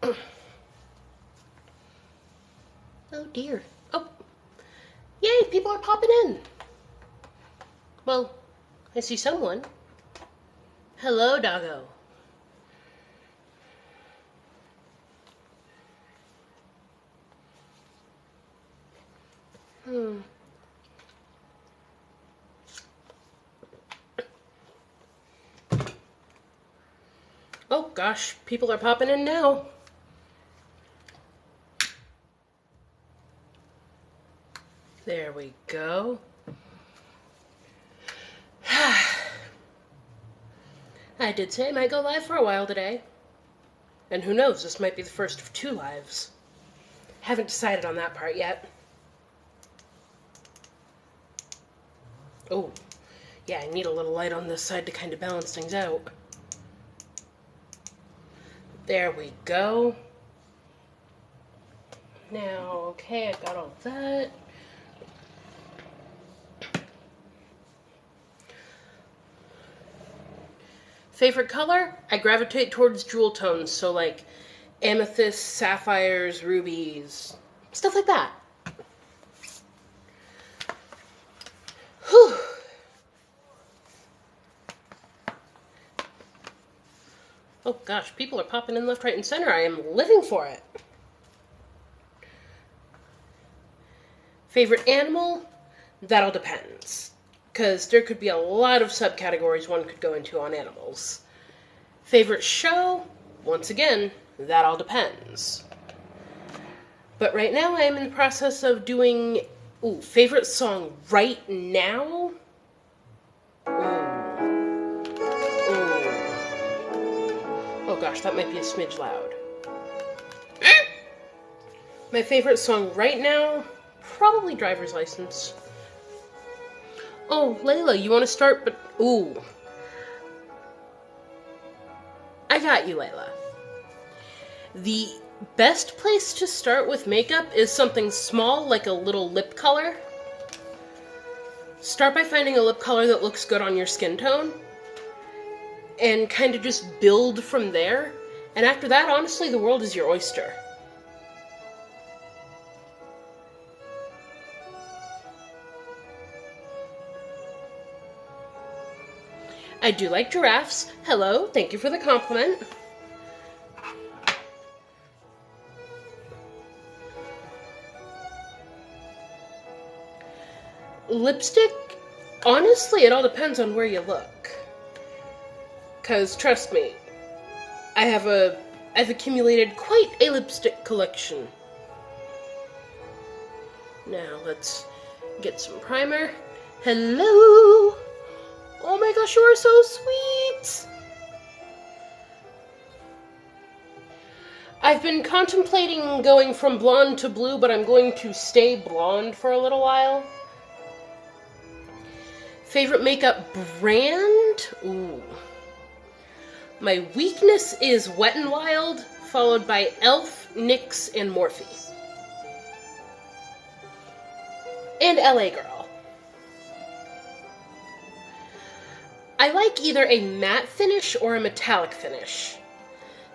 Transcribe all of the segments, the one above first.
Oh dear. Oh, yay, people are popping in. Well, I see someone. Hello, doggo. Oh gosh, people are popping in now. There we go. I did say I might go live for a while today. And who knows, this might be the first of 2 lives. Haven't decided on that part yet. Oh, yeah, I need a little light on this side to kind of balance things out. There we go. Now, okay, I got all that. Favorite color? I gravitate towards jewel tones, so like amethysts, sapphires, rubies, stuff like that. Whew. Oh gosh, people are popping in left, right, and center. I am living for it. Favorite animal? That all depends. Because there could be a lot of subcategories one could go into on animals. Favorite show? Once again, that all depends. But right now I am in the process of doing... Ooh, favorite song right now? Ooh. Oh gosh, that might be a smidge loud. My favorite song right now? Probably Driver's License. Oh, Layla, you want to start? But, ooh. I got you, Layla. The best place to start with makeup is something small, like a little lip color. Start by finding a lip color that looks good on your skin tone. And kind of just build from there. And after that, honestly, the world is your oyster. I do like giraffes. Hello, thank you for the compliment. Lipstick? Honestly, it all depends on where you look. 'Cause trust me, I've accumulated quite a lipstick collection. Now let's get some primer. Hello! Oh my gosh, you are so sweet! I've been contemplating going from blonde to blue, but I'm going to stay blonde for a little while. Favorite makeup brand? Ooh. My weakness is Wet n Wild, followed by e.l.f., NYX, and Morphe. And LA Girl. I like either a matte finish or a metallic finish.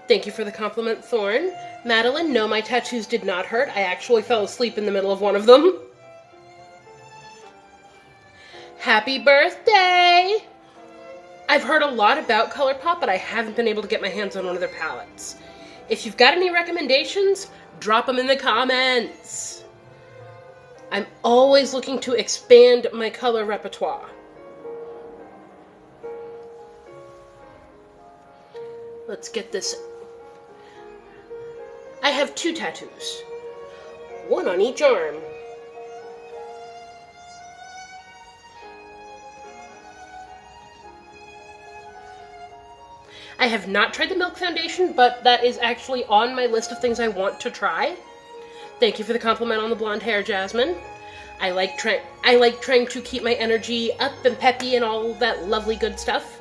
Thank you for the compliment, Thorn. Madeline, no, my tattoos did not hurt. I actually fell asleep in the middle of one of them. Happy birthday! I've heard a lot about ColourPop, but I haven't been able to get my hands on one of their palettes. If you've got any recommendations, drop them in the comments. I'm always looking to expand my color repertoire. Let's get this. I have 2 tattoos. One on each arm. I have not tried the Milk Foundation, but that is actually on my list of things I want to try. Thank you for the compliment on the blonde hair, Jasmine. I like trying to keep my energy up and peppy and all that lovely good stuff.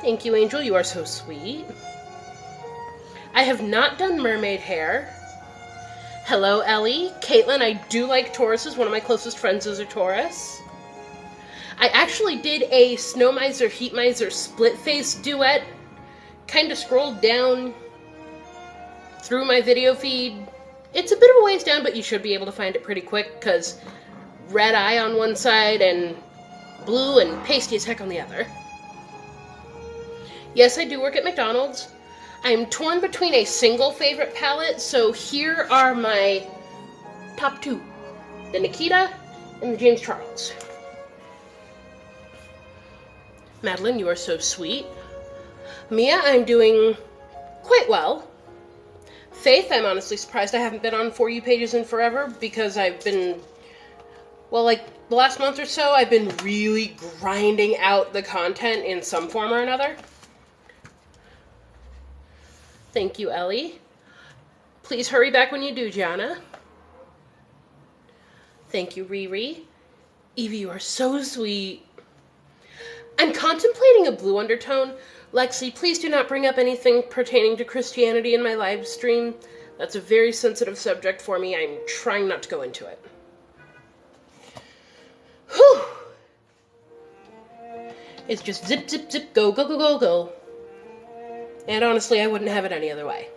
Thank you, Angel. You are so sweet. I have not done mermaid hair. Hello, Ellie. Caitlin, I do like Tauruses. One of my closest friends is a Taurus. I actually did a Snow Miser, Heat Miser split face duet. Kind of scrolled down. through my video feed. It's a bit of a ways down, but you should be able to find it pretty quick, because red eye on one side and blue and pasty as heck on the other. Yes, I do work at McDonald's. I'm torn between a single favorite palette, so here are my top two. The Nikita and the James Charles. Madeline, you are so sweet. Mia, I'm doing quite well. Faith, I'm honestly surprised I haven't been on For You pages in forever, because I've been, well, like, the last month or so, I've been really grinding out the content in some form or another. Thank you, Ellie. Please hurry back when you do, Gianna. Thank you, Riri. Evie, you are so sweet. I'm contemplating a blue undertone. Lexi, please do not bring up anything pertaining to Christianity in my live stream. That's a very sensitive subject for me. I'm trying not to go into it. Whew! It's just zip, zip, zip, go, go, go, go, go. And honestly, I wouldn't have it any other way.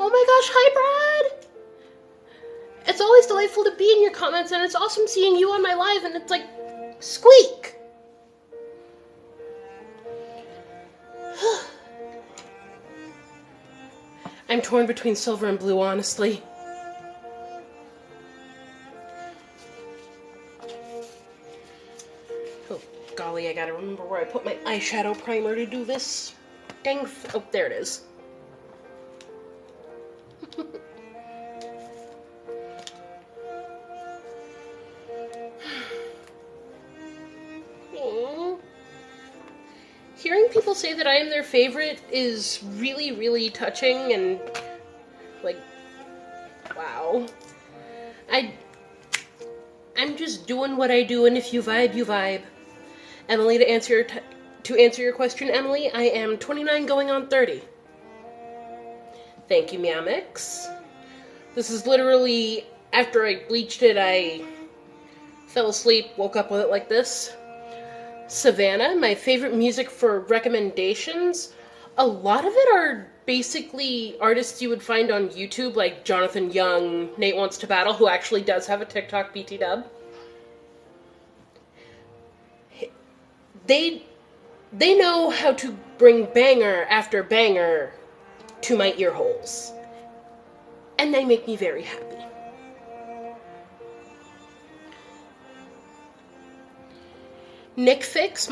Oh my gosh, hi Brad! It's always delightful to be in your comments, and it's awesome seeing you on my live, and it's like, squeak! I'm torn between silver and blue, honestly. Oh, golly, I gotta remember where I put my eyeshadow primer to do this. Dang, oh, there it is. Hearing people say that I am their favorite is really, really touching, and, like, wow. I'm just doing what I do, and if you vibe, you vibe. Emily, to answer your question, Emily, I am 29 going on 30. Thank you, Meowmix. This is literally, after I bleached it, I fell asleep, woke up with it like this. Savannah, my favorite music for recommendations, a lot of it are basically artists you would find on YouTube, like Jonathan Young, Nate Wants to Battle, who actually does have a TikTok BT dub. They know how to bring banger after banger to my ear holes. And they make me very happy. Nickfix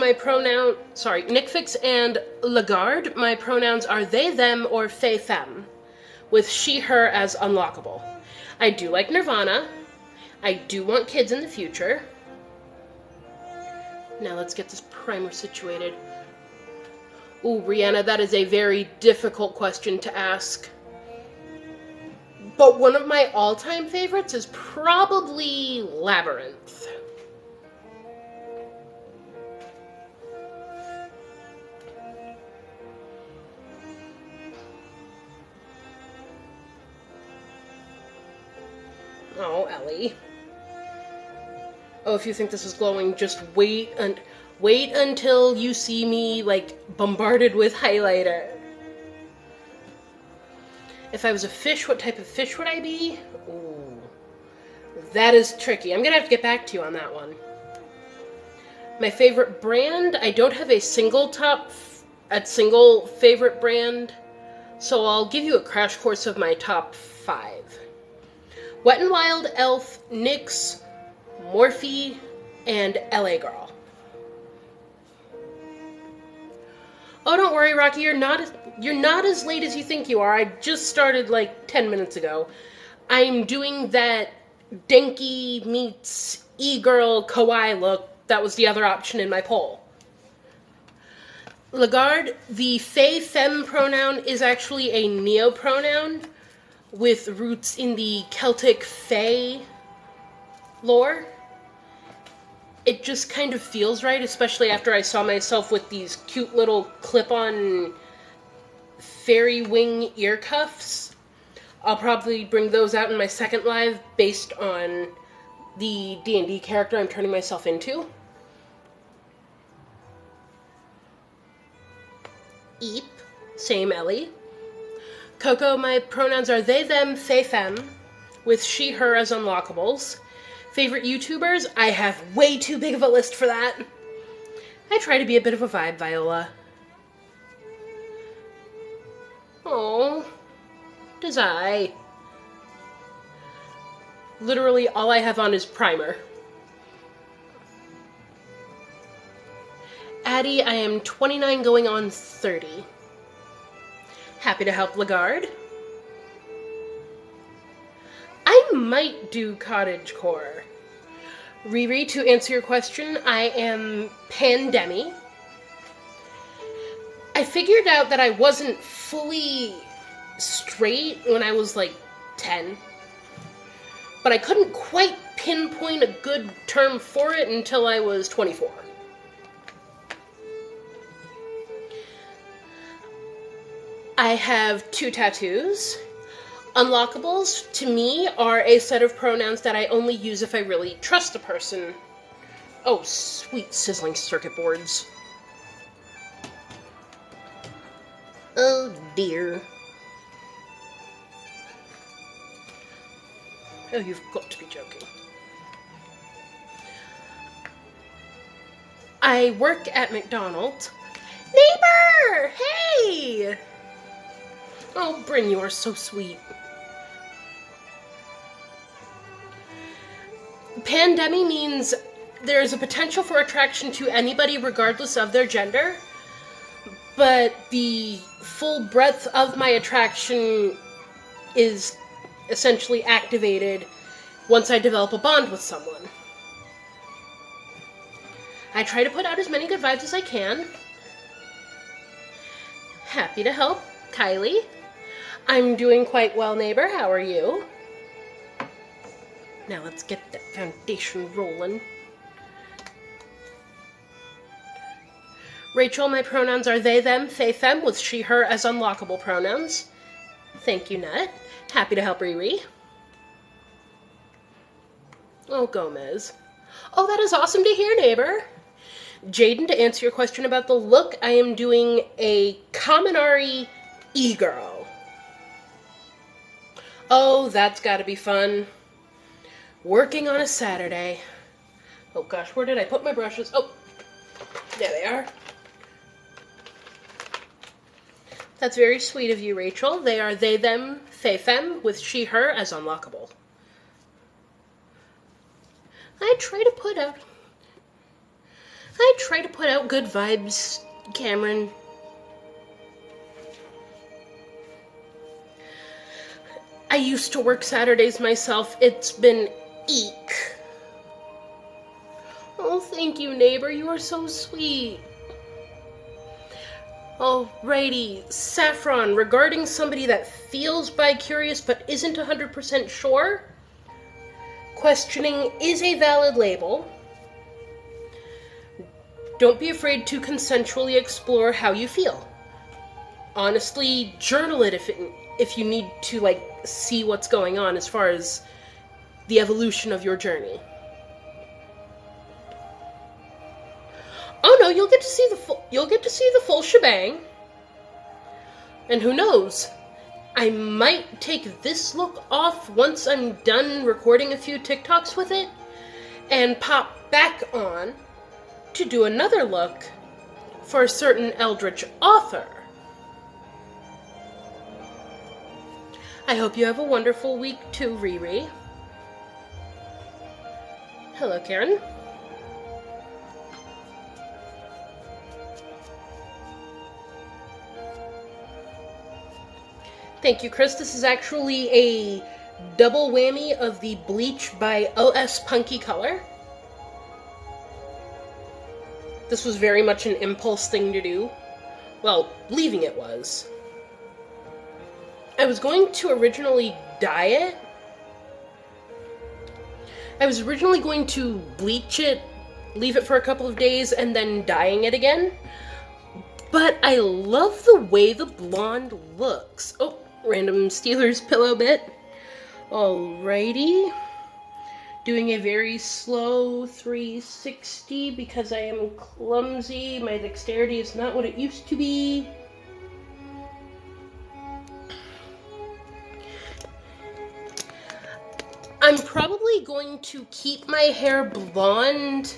and Lagarde, my pronouns are they, them, or fey, femme, with she, her as unlockable. I do like Nirvana. I do want kids in the future. Now let's get this primer situated. Ooh, Rihanna, that is a very difficult question to ask. But one of my all-time favorites is probably Labyrinth. Oh, Ellie. Oh, if you think this is glowing, just wait until you see me, like, bombarded with highlighter. If I was a fish, what type of fish would I be? Ooh. That is tricky. I'm gonna have to get back to you on that one. My favorite brand, I don't have a single favorite brand, so I'll give you a crash course of my top 5. Wet n Wild, Elf, NYX, Morphe, and LA Girl. Oh, don't worry, Rocky, you're not as late as you think you are. I just started like 10 minutes ago. I'm doing that Denki meets e-girl kawaii look. That was the other option in my poll. Lagarde, the fey femme pronoun is actually a neo-pronoun with roots in the Celtic fey lore. It just kind of feels right, especially after I saw myself with these cute little clip-on fairy wing ear cuffs. I'll probably bring those out in my second live based on the D&D character I'm turning myself into. Eep, same Ellie. Coco, my pronouns are they, them, they, them, with she, her as unlockables. Favorite YouTubers? I have way too big of a list for that. I try to be a bit of a vibe, Viola. Oh, does I? Literally all I have on is primer. Addie, I am 29 going on 30. Happy to help Lagarde. I might do cottagecore. Riri, to answer your question, I am Pandemi. I figured out that I wasn't fully straight when I was like 10. But I couldn't quite pinpoint a good term for it until I was 24. I have 2 tattoos. Unlockables, to me, are a set of pronouns that I only use if I really trust a person. Oh, sweet sizzling circuit boards. Oh dear. Oh, you've got to be joking. I work at McDonald's. Neighbor! Hey! Oh, Bryn, you are so sweet. Pandemi means there is a potential for attraction to anybody regardless of their gender, but the full breadth of my attraction is essentially activated once I develop a bond with someone. I try to put out as many good vibes as I can. Happy to help, Kylie. I'm doing quite well, neighbor. How are you? Now let's get that foundation rolling. Rachel, my pronouns are they, them, they, them, with she, her as unlockable pronouns. Thank you, Nut. Happy to help Riri. Oh, Gomez. Oh, that is awesome to hear, neighbor. Jaden, to answer your question about the look, I am doing a Kaminari e-girl. Oh, that's gotta be fun. Working on a Saturday. Oh gosh, where did I put my brushes? Oh, there they are. That's very sweet of you, Rachel. They are they, them, they, them, with she, her as unlockable. I try to put out good vibes, Cameron. I used to work Saturdays myself. It's been eek. Oh, thank you, neighbor. You are so sweet. Alrighty, Saffron, regarding somebody that feels bi-curious but isn't 100% sure, questioning is a valid label. Don't be afraid to consensually explore how you feel. Honestly, journal it if you need to, like, see what's going on as far as the evolution of your journey. Oh no, you'll get to see the full shebang. And who knows? I might take this look off once I'm done recording a few TikToks with it and pop back on to do another look for a certain eldritch author. I hope you have a wonderful week too, Riri. Hello, Karen. Thank you, Chris. This is actually a double whammy of the Bleach by OS Punky color. This was very much an impulse thing to do. Well, leaving it was. I was going to originally dye it. I was originally going to bleach it, leave it for a couple of days, and then dyeing it again. But I love the way the blonde looks. Oh, random Steelers pillow bit. Alrighty. Doing a very slow 360 because I am clumsy. My dexterity is not what it used to be. I'm probably going to keep my hair blonde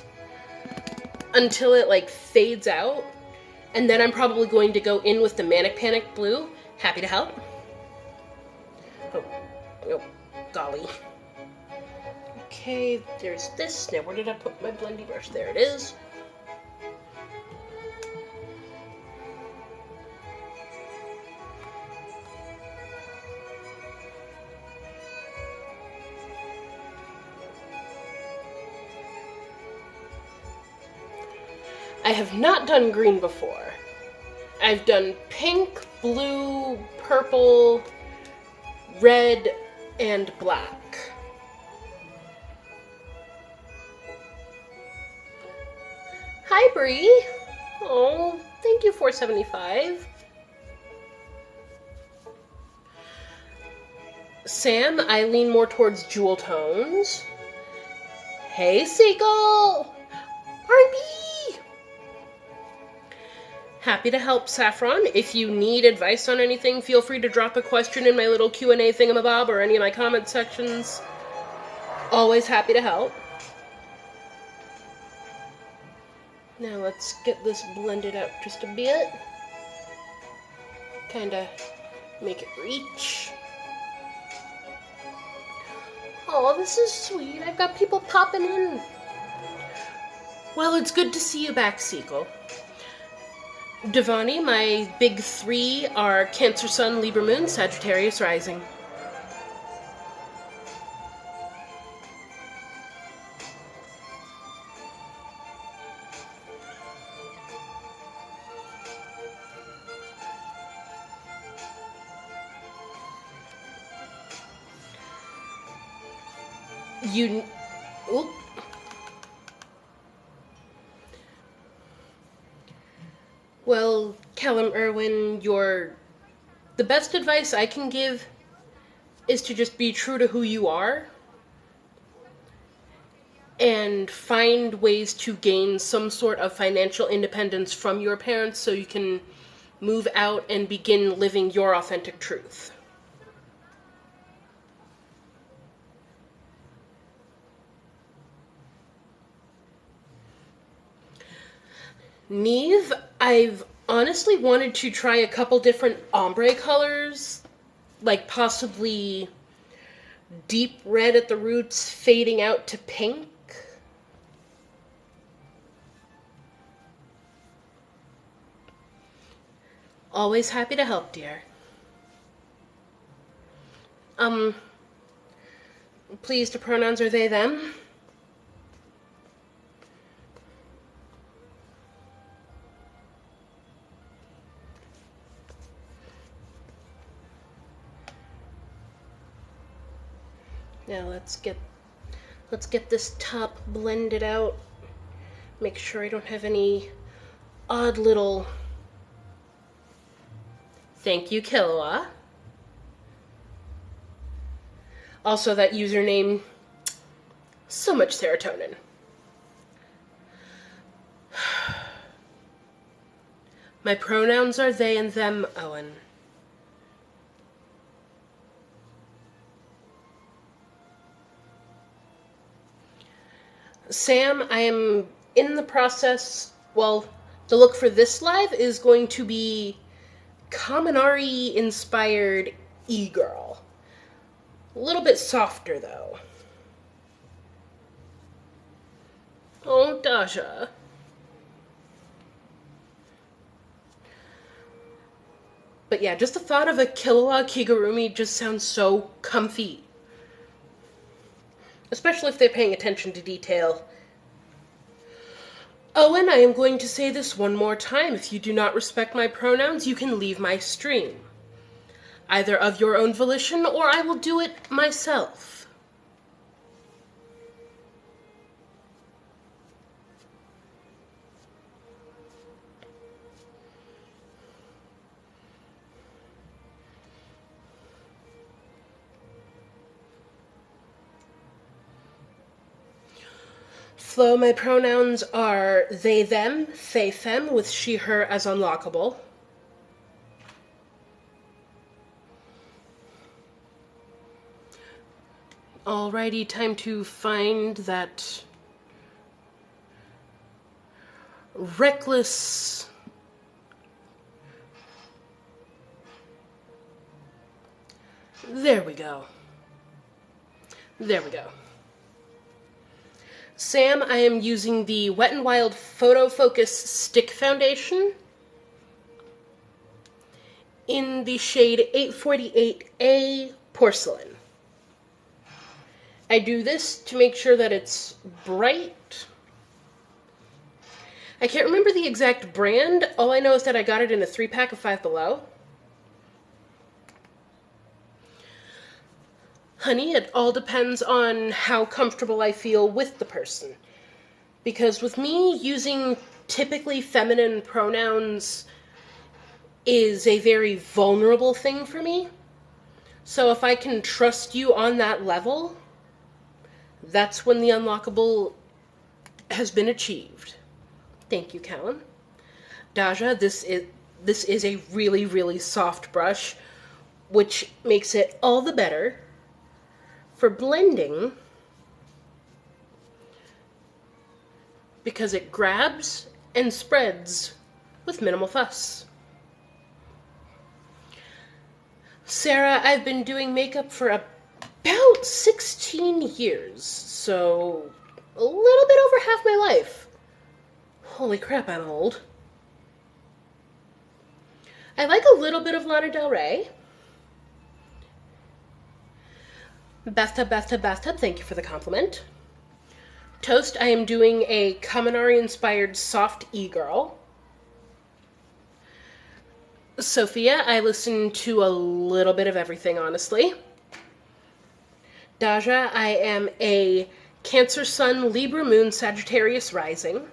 until it like fades out, and then I'm probably going to go in with the Manic Panic blue. Happy to help. Oh, golly. Okay, there's this. Now, where did I put my blendy brush? There it is. I have not done green before. I've done pink, blue, purple, red, and black. Hi, Bree. Oh, thank you, 475. Sam, I lean more towards jewel tones. Hey, Seagull! RB! Happy to help, Saffron. If you need advice on anything, feel free to drop a question in my little Q&A thingamabob or any of my comment sections. Always happy to help. Now let's get this blended out just a bit. Kinda make it reach. Oh, this is sweet. I've got people popping in. Well, it's good to see you back, Seagull. Devani, my big three are Cancer Sun, Libra Moon, Sagittarius Rising. Oop. Well, Callum Irwin, the best advice I can give is to just be true to who you are and find ways to gain some sort of financial independence from your parents so you can move out and begin living your authentic truth. Neve, I've honestly wanted to try a couple different ombre colors, like possibly deep red at the roots fading out to pink. Always happy to help, dear. Please, the pronouns are they, them. Now let's get this top blended out. Make sure I don't have any odd little... Thank you, Killua. Also, that username, so much serotonin. My pronouns are they and them, Owen. Sam, I am in the process, well, the look for this live is going to be Kaminari-inspired e-girl. A little bit softer, though. Oh, Daja. But yeah, just the thought of a Killua Kigurumi just sounds so comfy. Especially if they're paying attention to detail. Oh, and I am going to say this one more time. If you do not respect my pronouns, you can leave my stream. Either of your own volition, or I will do it myself. Flo, my pronouns are they, them, they, them, with she, her as unlockable. Alrighty, time to find that reckless... There we go. There we go. Sam, I am using the Wet n Wild Photo Focus Stick Foundation in the shade 848A Porcelain. I do this to make sure that it's bright. I can't remember the exact brand. All I know is that I got it in a 3-pack of Five Below. Honey, it all depends on how comfortable I feel with the person. Because with me, using typically feminine pronouns is a very vulnerable thing for me. So if I can trust you on that level, that's when the unlockable has been achieved. Thank you, Callan. Daja, this is a really, really soft brush, which makes it all the better for blending, because it grabs and spreads with minimal fuss. Sarah, I've been doing makeup for about 16 years, so a little bit over half my life. Holy crap, I'm old. I like a little bit of Lana Del Rey. Bathtub, bathtub, bathtub, thank you for the compliment. Toast, I am doing a Kaminari-inspired soft e-girl. Sophia, I listen to a little bit of everything, honestly. Daja, I am a Cancer Sun, Libra Moon, Sagittarius Rising.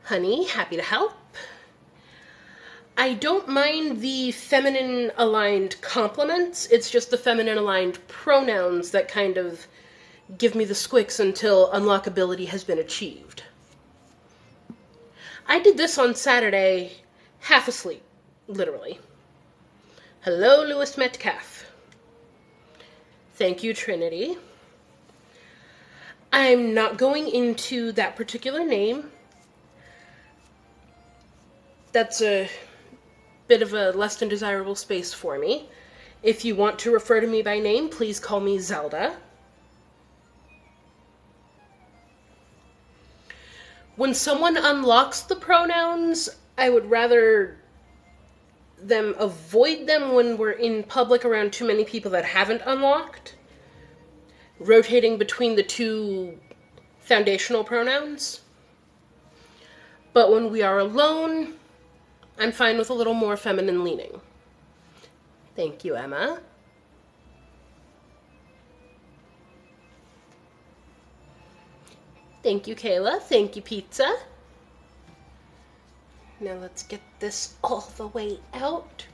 Honey, happy to help. I don't mind the feminine-aligned compliments. It's just the feminine-aligned pronouns that kind of give me the squicks until unlockability has been achieved. I did this on Saturday, half asleep, literally. Hello, Lewis Metcalf. Thank you, Trinity. I'm not going into that particular name. That's a bit of a less than desirable space for me. If you want to refer to me by name, please call me Zelda. When someone unlocks the pronouns, I would rather them avoid them when we're in public around too many people that haven't unlocked, rotating between the two foundational pronouns. But when we are alone, I'm fine with a little more feminine leaning. Thank you, Emma. Thank you, Kayla. Thank you, Pizza. Now let's get this all the way out.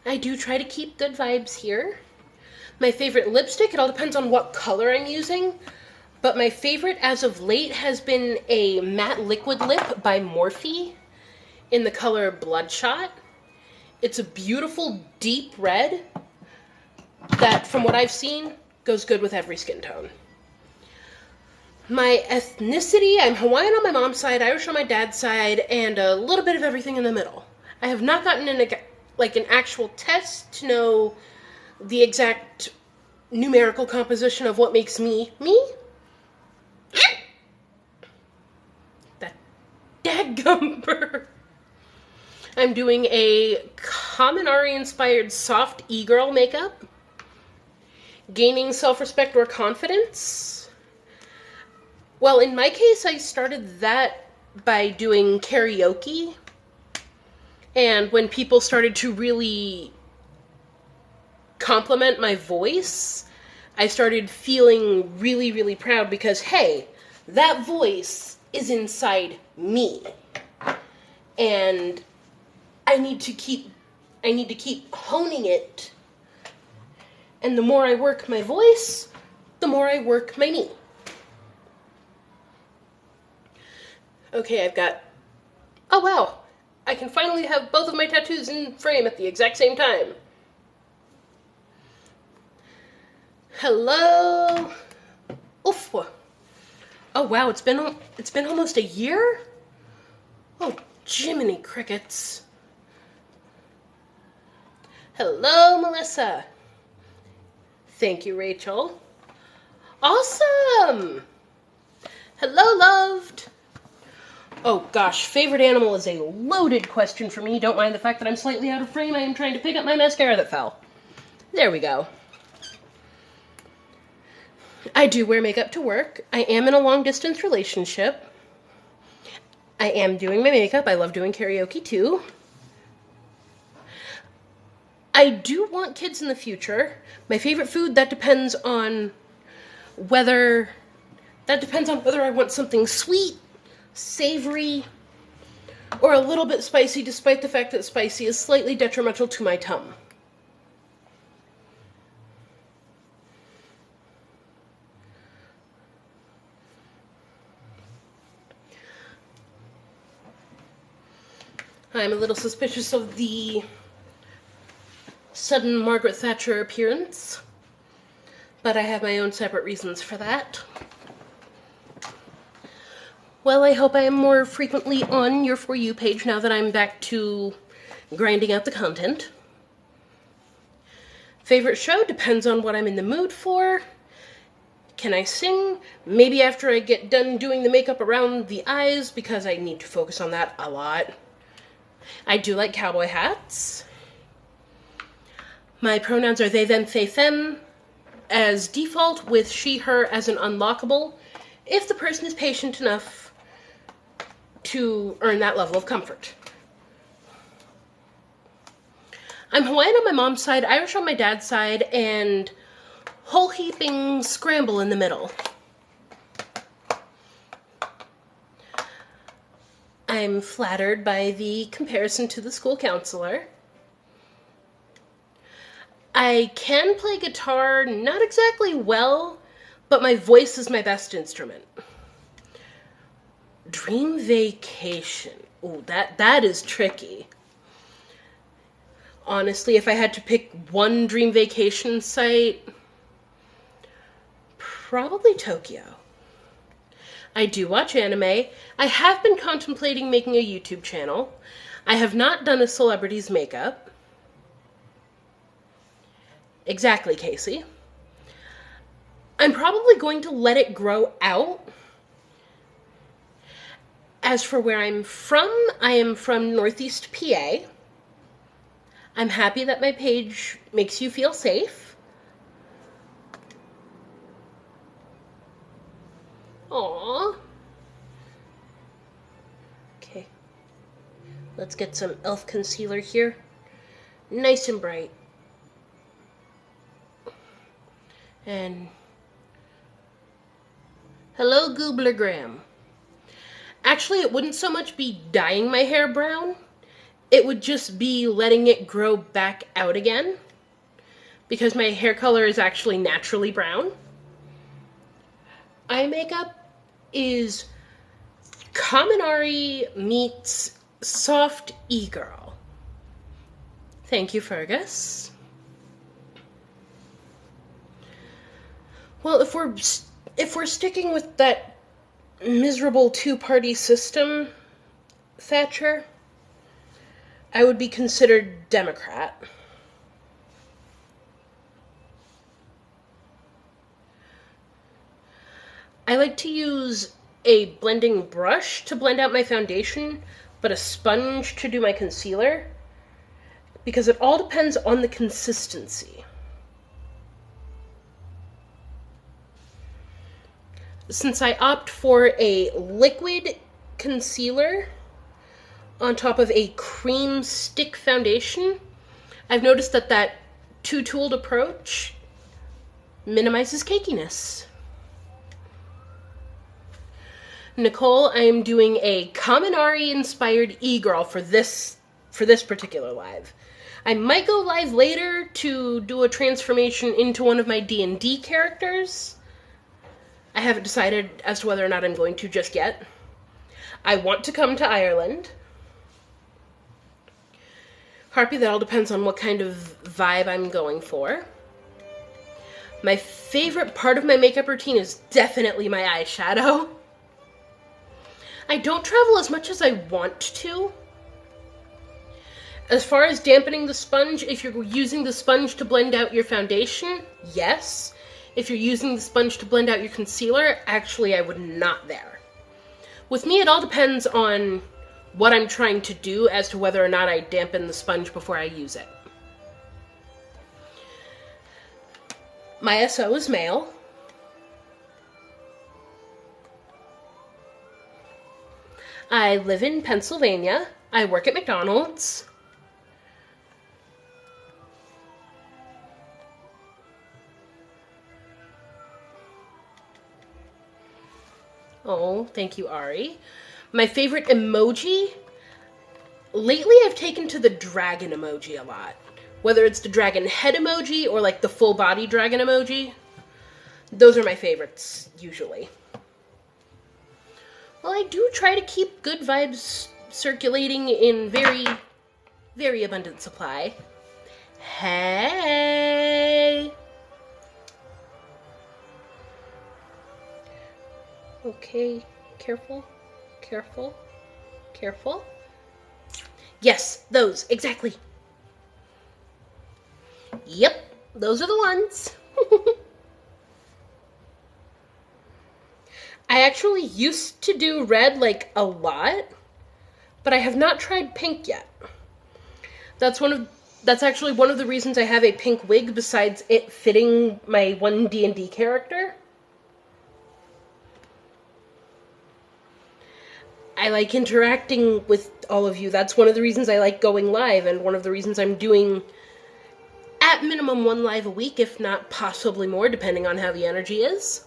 I do try to keep good vibes here. My favorite lipstick, it all depends on what color I'm using. But my favorite as of late has been a matte liquid lip by Morphe in the color Bloodshot. It's a beautiful deep red that, from what I've seen, goes good with every skin tone. My ethnicity, I'm Hawaiian on my mom's side, Irish on my dad's side, and a little bit of everything in the middle. I have not gotten an actual test to know the exact numerical composition of what makes me, me. That dadgum. I'm doing a Kaminari-inspired soft e-girl makeup. Gaining self-respect or confidence. Well, in my case, I started that by doing karaoke. And when people started to really compliment my voice, I started feeling really, really proud because, hey, that voice is inside me. And I need to keep honing it. And the more I work my voice, the more I work my me. Okay, I've got, oh wow, I can finally have both of my tattoos in frame at the exact same time. Hello. Oof. Oh wow, it's been almost a year? Oh, Jiminy Crickets. Hello, Melissa. Thank you, Rachel. Awesome. Hello, loved. Oh gosh, favorite animal is a loaded question for me. Don't mind the fact that I'm slightly out of frame. I am trying to pick up my mascara that fell. There we go. I do wear makeup to work. I am in a long-distance relationship. I am doing my makeup. I love doing karaoke too. I do want kids in the future. My favorite food, that depends on whether I want something sweet, savory, or a little bit spicy, despite the fact that spicy is slightly detrimental to my tum. I'm a little suspicious of the sudden Margaret Thatcher appearance, but I have my own separate reasons for that. Well, I hope I am more frequently on your For You page now that I'm back to grinding out the content. Favorite show depends on what I'm in the mood for. Can I sing? Maybe after I get done doing the makeup around the eyes, because I need to focus on that a lot. I do like cowboy hats. My pronouns are they, them, they, them, as default, with she, her as an unlockable, if the person is patient enough to earn that level of comfort. I'm Hawaiian on my mom's side, Irish on my dad's side, and whole heaping scramble in the middle. I'm flattered by the comparison to the school counselor. I can play guitar, not exactly well, but my voice is my best instrument. Dream vacation. Ooh, that is tricky. Honestly, if I had to pick one dream vacation site, probably Tokyo. I do watch anime. I have been contemplating making a YouTube channel. I have not done a celebrity's makeup. Exactly, Casey. I'm probably going to let it grow out. As for where I'm from, I am from Northeast PA. I'm happy that my page makes you feel safe. Aww. Okay. Let's get some e.l.f. concealer here. Nice and bright. And hello, Gooblergram. Actually, it wouldn't so much be dyeing my hair brown. It would just be letting it grow back out again, because my hair color is actually naturally brown. Eye makeup is Kaminari meets soft e-girl. Thank you, Fergus. Well, if we're sticking with that miserable two-party system, Thatcher, I would be considered Democrat. I like to use a blending brush to blend out my foundation, but a sponge to do my concealer, because it all depends on the consistency. Since I opt for a liquid concealer on top of a cream stick foundation, I've noticed that two-tooled approach minimizes cakiness. Nicole, I am doing a Kaminari-inspired e-girl for this particular live. I might go live later to do a transformation into one of my D&D characters. I haven't decided as to whether or not I'm going to just yet. I want to come to Ireland. Harpy, that all depends on what kind of vibe I'm going for. My favorite part of my makeup routine is definitely my eyeshadow. I don't travel as much as I want to. As far as dampening the sponge, if you're using the sponge to blend out your foundation, yes. If you're using the sponge to blend out your concealer, actually I would not there. With me, it all depends on what I'm trying to do as to whether or not I dampen the sponge before I use it. My SO is male. I live in Pennsylvania. I work at McDonald's. Oh, thank you, Ari. My favorite emoji? Lately, I've taken to the dragon emoji a lot. Whether it's the dragon head emoji or like the full body dragon emoji. Those are my favorites, usually. Well, I do try to keep good vibes circulating in very, very abundant supply. Hey! Okay, careful, careful, careful. Yes, those, exactly. Yep, those are the ones. I actually used to do red like a lot, but I have not tried pink yet. That's actually one of the reasons I have a pink wig besides it fitting my one D&D character. I like interacting with all of you. That's one of the reasons I like going live, and one of the reasons I'm doing at minimum one live a week, if not possibly more, depending on how the energy is.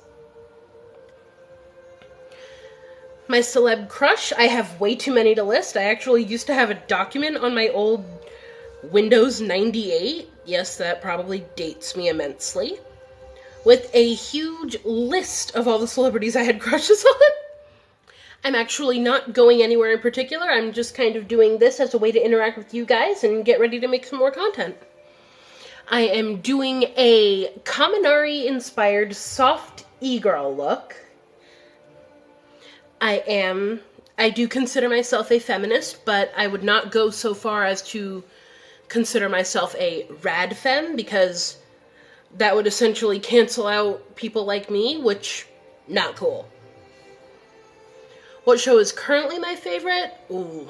My celeb crush, I have way too many to list. I actually used to have a document on my old Windows 98. Yes, that probably dates me immensely. With a huge list of all the celebrities I had crushes on. I'm actually not going anywhere in particular. I'm just kind of doing this as a way to interact with you guys and get ready to make some more content. I am doing a Kaminari-inspired soft e-girl look. I do consider myself a feminist, but I would not go so far as to consider myself a rad femme, because that would essentially cancel out people like me, which, not cool. What show is currently my favorite? Ooh.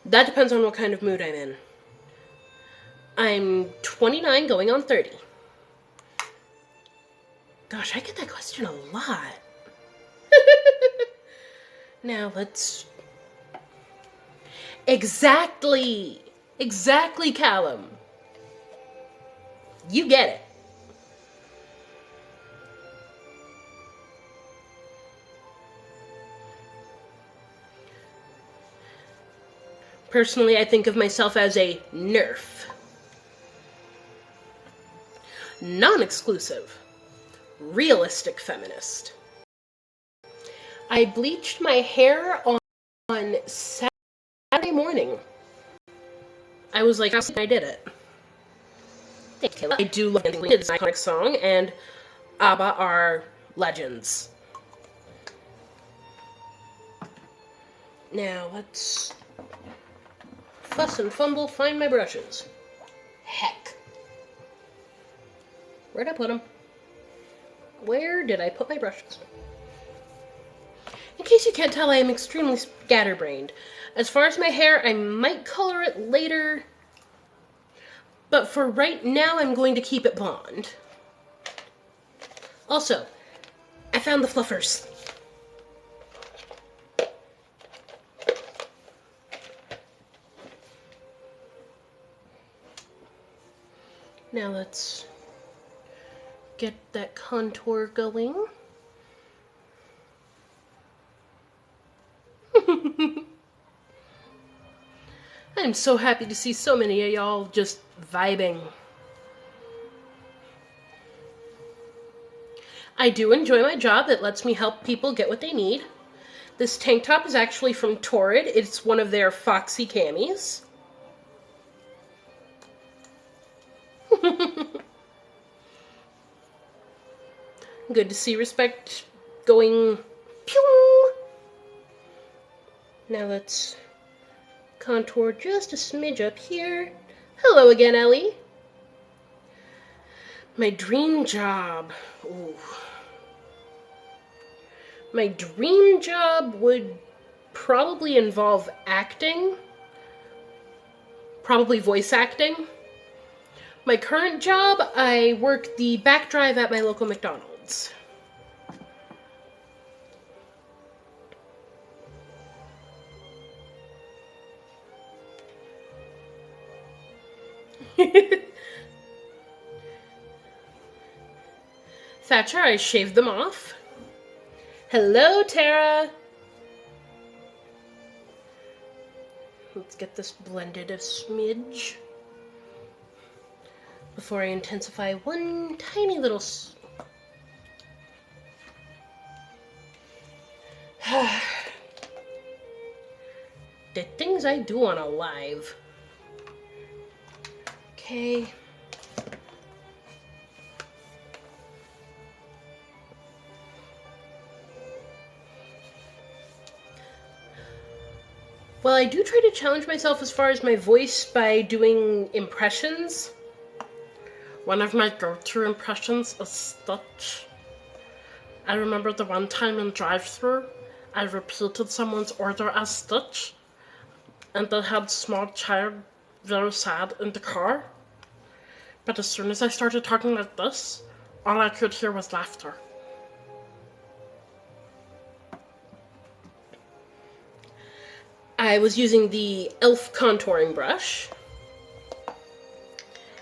That depends on what kind of mood I'm in. I'm 29 going on 30. Gosh, I get that question a lot. Now let's... Exactly! Exactly, Callum. You get it. Personally, I think of myself as a nerf. Non-exclusive. Realistic feminist. I bleached my hair on Saturday morning. I was like, I did it. Thank you. I do love it. It's an iconic song, and ABBA are legends. Now, let's fuss and fumble, find my brushes. Heck. Where'd I put them? Where did I put my brushes? In case you can't tell, I am extremely scatterbrained. As far as my hair, I might color it later, but for right now, I'm going to keep it blonde. Also, I found the fluffers. Now let's get that contour going. I'm so happy to see so many of y'all just vibing. I do enjoy my job. It lets me help people get what they need. This tank top is actually from Torrid. It's one of their Foxy camis. Good to see respect going pew. Now let's contour just a smidge up here. Hello again, Ellie. My dream job. Ooh. My dream job would probably involve acting. Probably voice acting. My current job, I work the back drive at my local McDonald's. Thatcher, I shaved them off. Hello, Tara. Let's get this blended a smidge before I intensify one tiny little the things I do on a live. Okay. Well, I do try to challenge myself as far as my voice by doing impressions. One of my go-to impressions is Stitch. I remember the one time in drive-thru, I repeated someone's order as Stitch, and they had small child very sad in the car. But as soon as I started talking like this, all I could hear was laughter. I was using the e.l.f. contouring brush.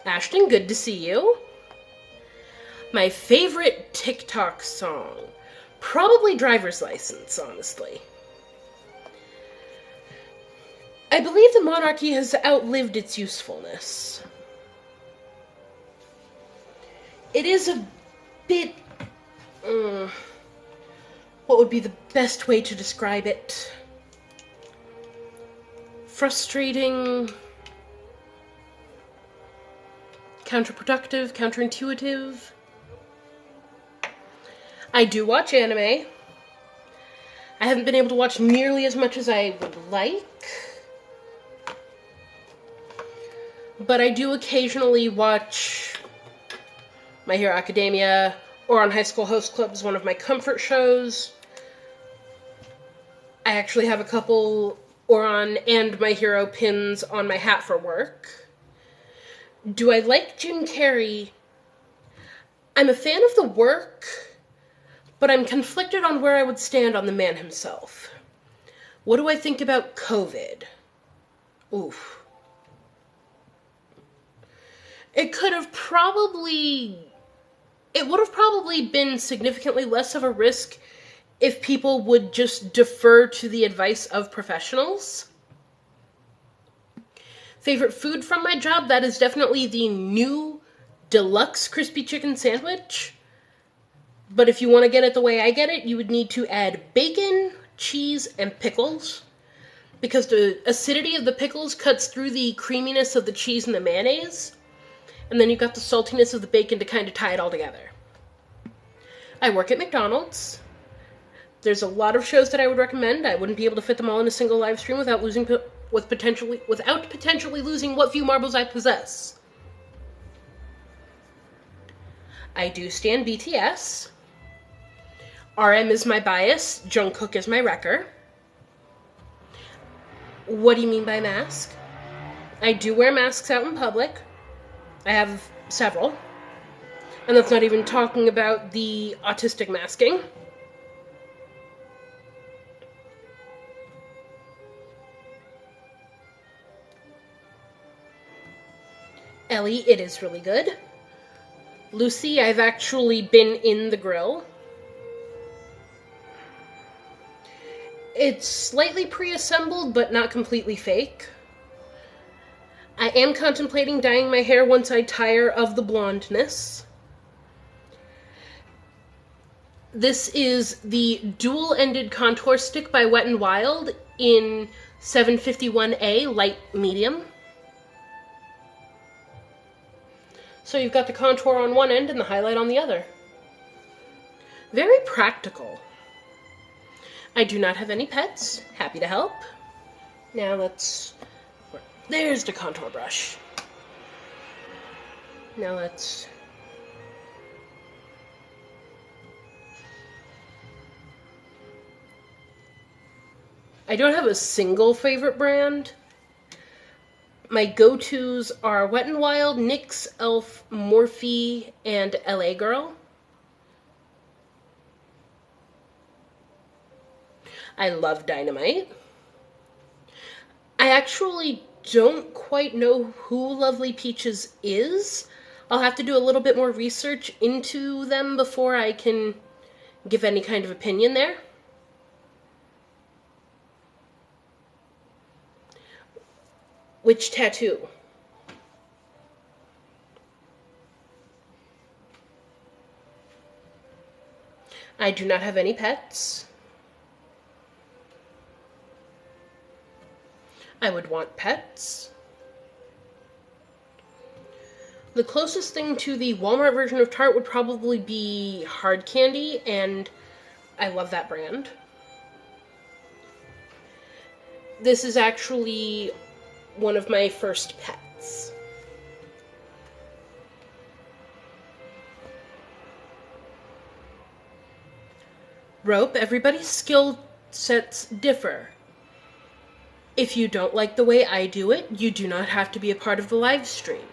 Ashton, good to see you. My favorite TikTok song. Probably Driver's License, honestly. I believe the monarchy has outlived its usefulness. It is a bit... what would be the best way to describe it? Frustrating, counterproductive, counterintuitive. I do watch anime. I haven't been able to watch nearly as much as I would like, but I do occasionally watch My Hero Academia, or on High School Host Club is one of my comfort shows. I actually have a couple Oron and My Hero pins on my hat for work. Do I like Jim Carrey? I'm a fan of the work, but I'm conflicted on where I would stand on the man himself. What do I think about COVID? Oof. It would have probably been significantly less of a risk if people would just defer to the advice of professionals. Favorite food from my job? That is definitely the new deluxe crispy chicken sandwich. But if you want to get it the way I get it, you would need to add bacon, cheese, and pickles. Because the acidity of the pickles cuts through the creaminess of the cheese and the mayonnaise. And then you've got the saltiness of the bacon to kind of tie it all together. I work at McDonald's. There's a lot of shows that I would recommend. I wouldn't be able to fit them all in a single live stream without potentially losing what few marbles I possess. I do stand BTS. RM is my bias. Jungkook is my wrecker. What do you mean by mask? I do wear masks out in public. I have several. And that's not even talking about the autistic masking. Ellie, it is really good. Lucy, I've actually been in the grill. It's slightly pre-assembled, but not completely fake. I am contemplating dyeing my hair once I tire of the blondness. This is the dual-ended contour stick by Wet n Wild in 751A light medium. So you've got the contour on one end and the highlight on the other. Very practical. I do not have any pets. Happy to help. Now let's... There's the contour brush. Now let's... I don't have a single favorite brand. My go-tos are Wet n Wild, NYX, Elf, Morphe, and LA Girl. I love Dynamite. I actually don't quite know who Lovely Peaches is. I'll have to do a little bit more research into them before I can give any kind of opinion there. Which tattoo? I do not have any pets. I would want pets. The closest thing to the Walmart version of Tarte would probably be Hard Candy, and I love that brand. This is actually one of my first pets. Rope, everybody's skill sets differ. If you don't like the way I do it, you do not have to be a part of the live stream.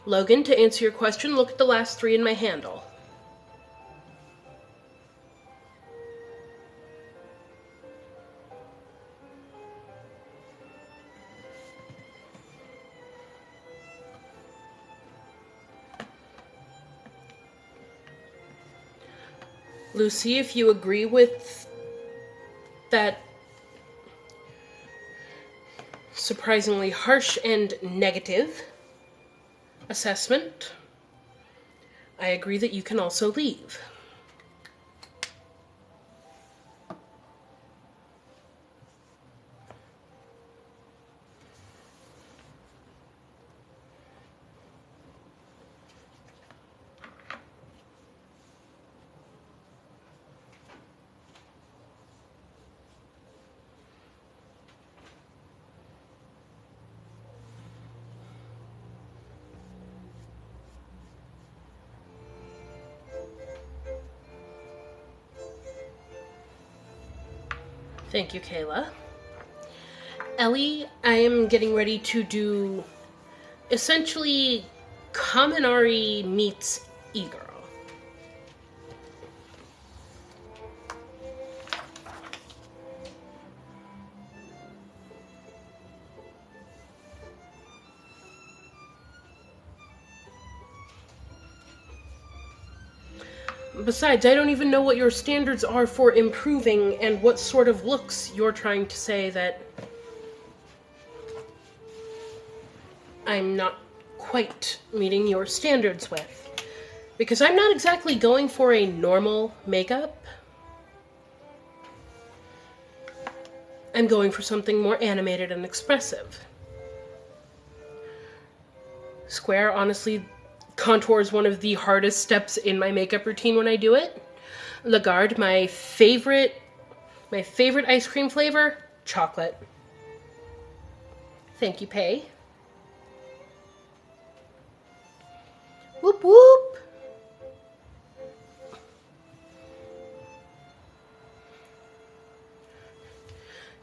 Logan, to answer your question, look at the last 3 in my handle. Lucy, if you agree with that surprisingly harsh and negative assessment, I agree that you can also leave. Thank you, Kayla. Ellie, I am getting ready to do essentially Kaminari meets e-girl. Besides, I don't even know what your standards are for improving and what sort of looks you're trying to say that I'm not quite meeting your standards with. Because I'm not exactly going for a normal makeup. I'm going for something more animated and expressive. Square, honestly, contour is one of the hardest steps in my makeup routine when I do it. Lagarde, my favorite ice cream flavor, chocolate. Thank you, Pay. Whoop whoop.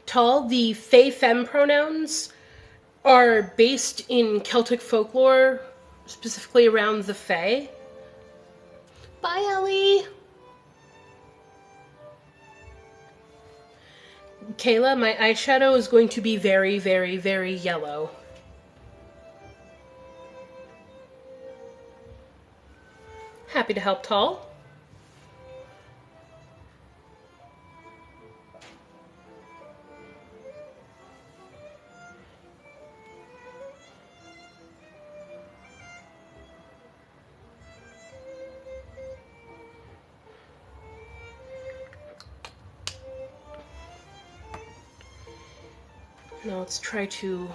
Tall, the Fae Femme pronouns are based in Celtic folklore, specifically around the Fae. Bye, Ellie! Kayla, my eyeshadow is going to be very, very, very yellow. Happy to help, Tall. Now let's try to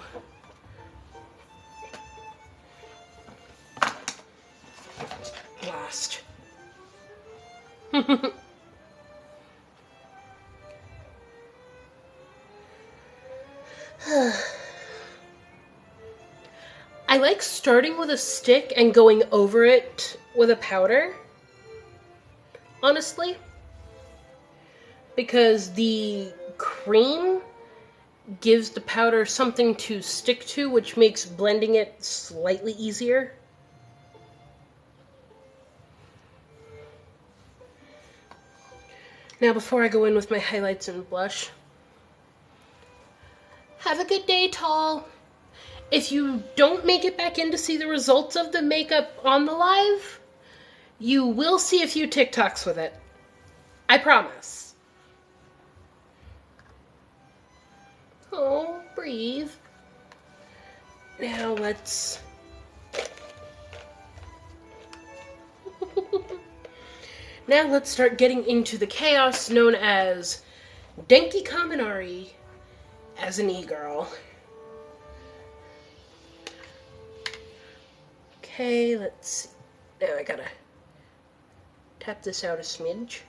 I like starting with a stick and going over it with a powder, honestly, because the cream gives the powder something to stick to, which makes blending it slightly easier. Now, before I go in with my highlights and blush, have a good day, Tall. If you don't make it back in to see the results of the makeup on the live, you will see a few TikToks with it. I promise. Oh, breathe. Now let's... Now let's start getting into the chaos known as Denkawaii as an e-girl. Okay, let's see. Now I gotta tap this out a smidge.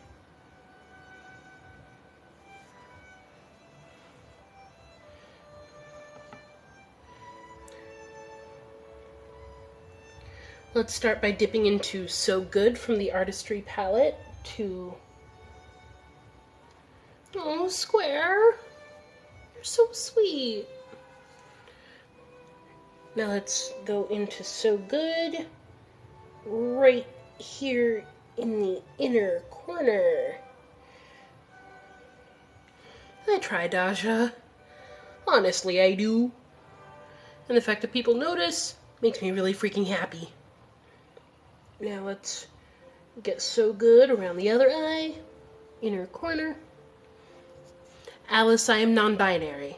Let's start by dipping into So Good from the Artistry palette to... Oh, Square! You're so sweet! Now let's go into So Good right here in the inner corner. I try, Daja. Honestly, I do. And the fact that people notice makes me really freaking happy. Now let's get So Good around the other eye, inner corner. Alice, I am non-binary.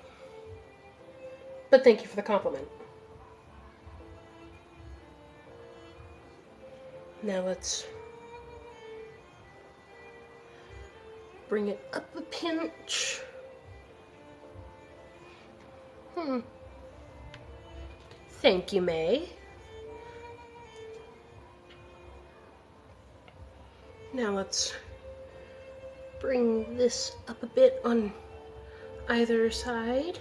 But thank you for the compliment. Now let's bring it up a pinch. Thank you, May. Now let's bring this up a bit on either side.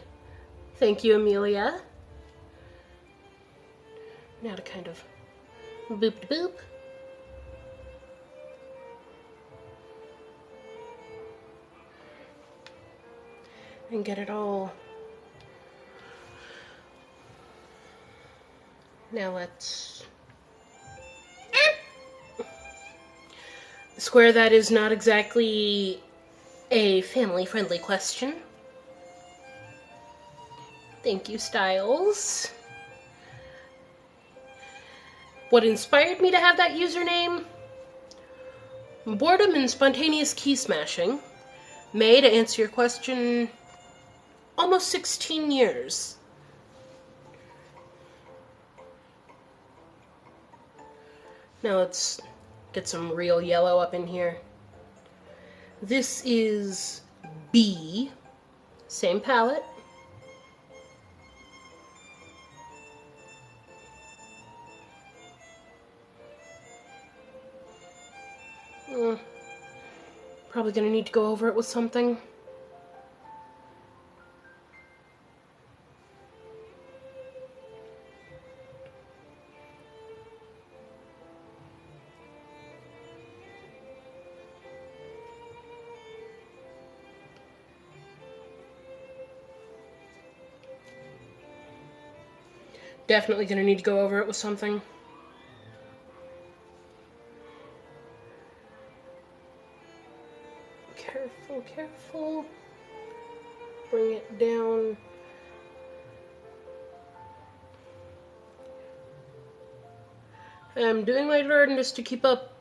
Thank you, Amelia. Now to kind of boop-de-boop. And get it all. Now let's... Square, that is not exactly a family-friendly question. Thank you, Styles. What inspired me to have that username? Boredom and spontaneous key smashing. May, to answer your question, almost 16 years. Now let's get some real yellow up in here. This is B, same palette. Probably gonna need to go over it with something. Definitely gonna need to go over it with something. Careful, careful. Bring it down. I'm doing my darndest to keep up.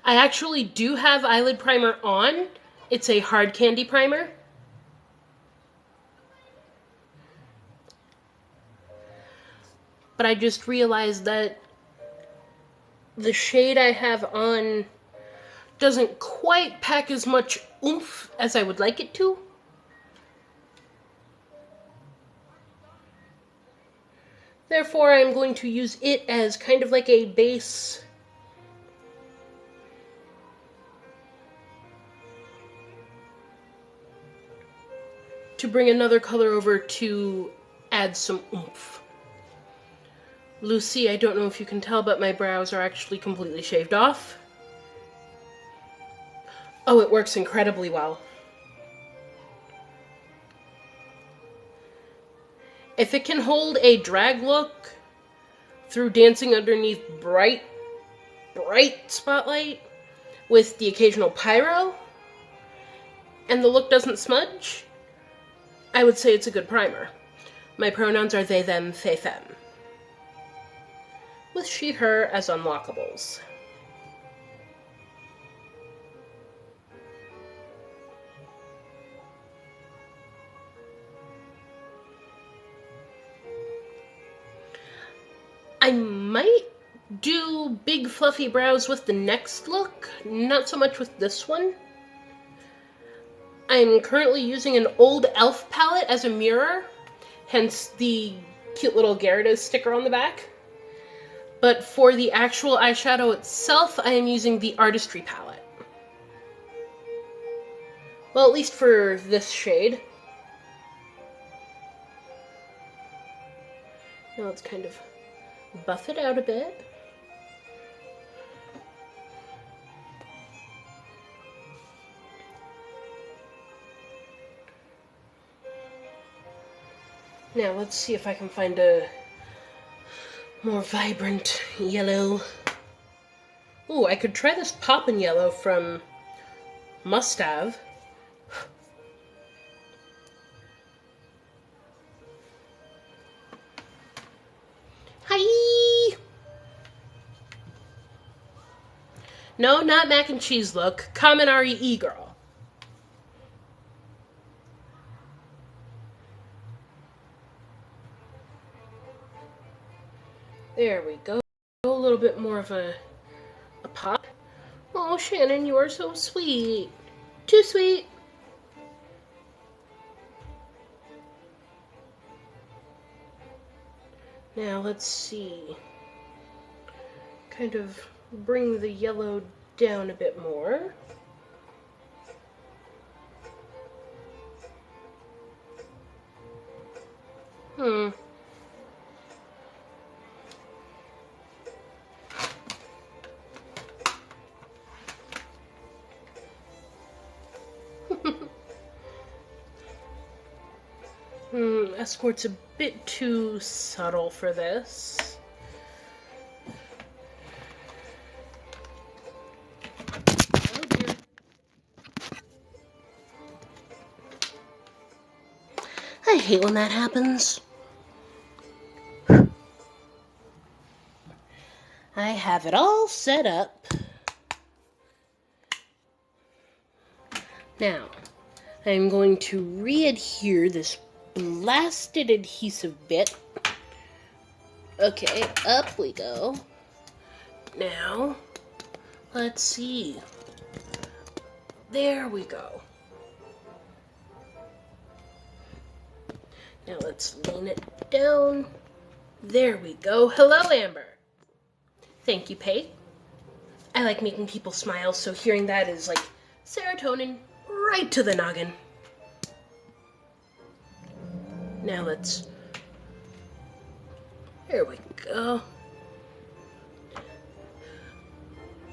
I actually do have eyelid primer on. It's a hard candy primer. But I just realized that the shade I have on doesn't quite pack as much oomph as I would like it to. Therefore, I'm going to use it as kind of like a base to bring another color over to add some oomph. Lucy, I don't know if you can tell, but my brows are actually completely shaved off. Oh, it works incredibly well. If it can hold a drag look through dancing underneath bright spotlight with the occasional pyro, and the look doesn't smudge, I would say it's a good primer. My pronouns are they, them, they, them, with she, her as unlockables. I might do big fluffy brows with the next look, not so much with this one. I'm currently using an old e.l.f. palette as a mirror, hence the cute little Gyarados sticker on the back. But for the actual eyeshadow itself, I am using the Artistry palette. Well, at least for this shade. Now let's kind of buff it out a bit. Now let's see if I can find a more vibrant yellow. Ooh, I could try this Poppin' Yellow from Must Have. Hi! No, not mac and cheese look. Kaminari E-Girl. There we go. A little bit more of a pop. Oh, Shannon, you are so sweet. Too sweet. Now let's see. Kind of bring the yellow down a bit more. Escort's a bit too subtle for this. Oh dear. I hate when that happens. I have it all set up. Now, I'm going to re-adhere this blasted adhesive bit. Okay, up we go. Now, let's see. There we go. Now let's lean it down. There we go. Hello, Amber. Thank you, Pate. I like making people smile, so hearing that is like serotonin right to the noggin. Now let's... There we go.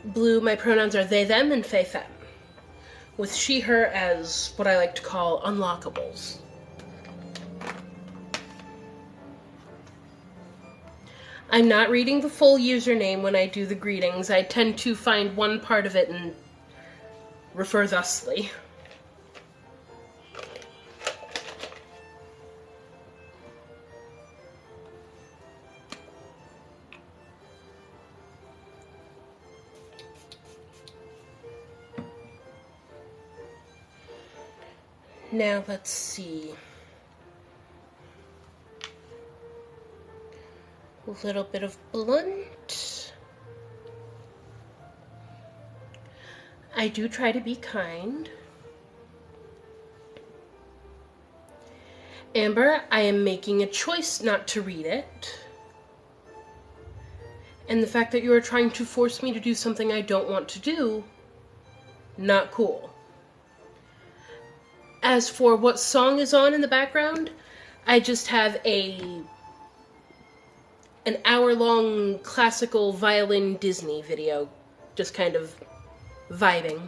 Blue, my pronouns are they, them, and they, them, with she, her as what I like to call unlockables. I'm not reading the full username when I do the greetings. I tend to find one part of it and refer thusly. Now let's see. A little bit of blunt. I do try to be kind. Amber, I am making a choice not to read it. And the fact that you are trying to force me to do something I don't want to do, not cool. As for what song is on in the background, I just have an hour-long classical violin Disney video, just kind of vibing.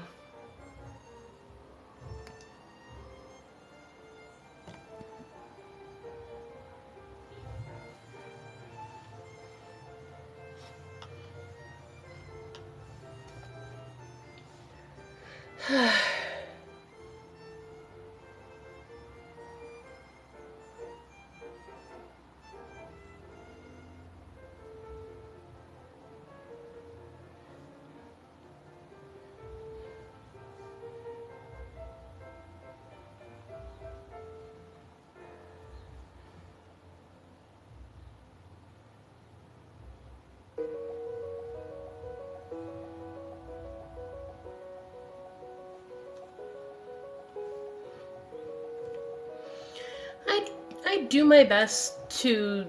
I do my best to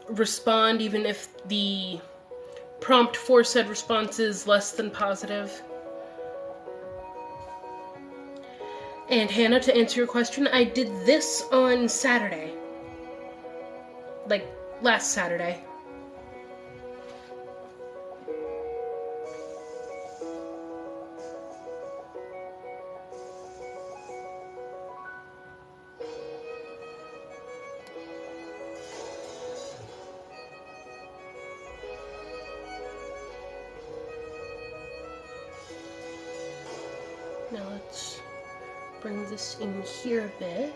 respond even if the prompt for said response is less than positive. And Hannah, to answer your question, I did this on Saturday. Like, last Saturday. Now let's bring this in here a bit.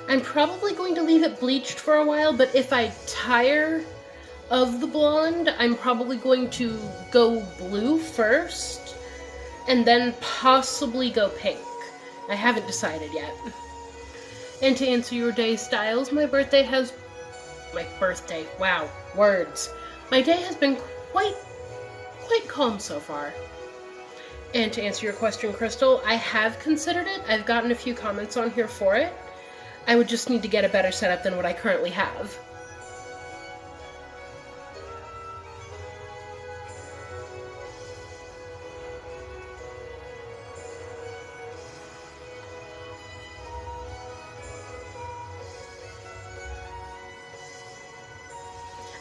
I'm probably going to leave it bleached for a while, but if I tire of the blonde, I'm probably going to go blue first, and then possibly go pink. I haven't decided yet. And to answer your day, Styles, my birthday, wow, words. My day has been quite calm so far. And to answer your question, Crystal, I have considered it. I've gotten a few comments on here for it. I would just need to get a better setup than what I currently have.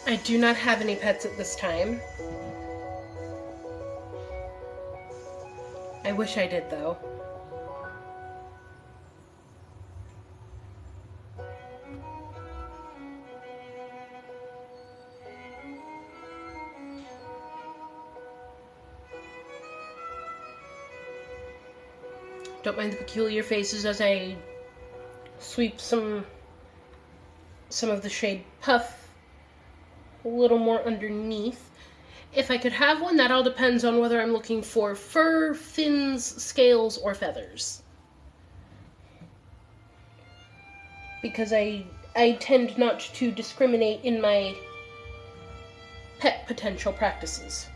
I do not have any pets at this time. I wish I did, though. Don't mind the peculiar faces as I sweep some of the shade puff a little more underneath. If I could have one, that all depends on whether I'm looking for fur, fins, scales, or feathers. Because I tend not to discriminate in my pet potential practices.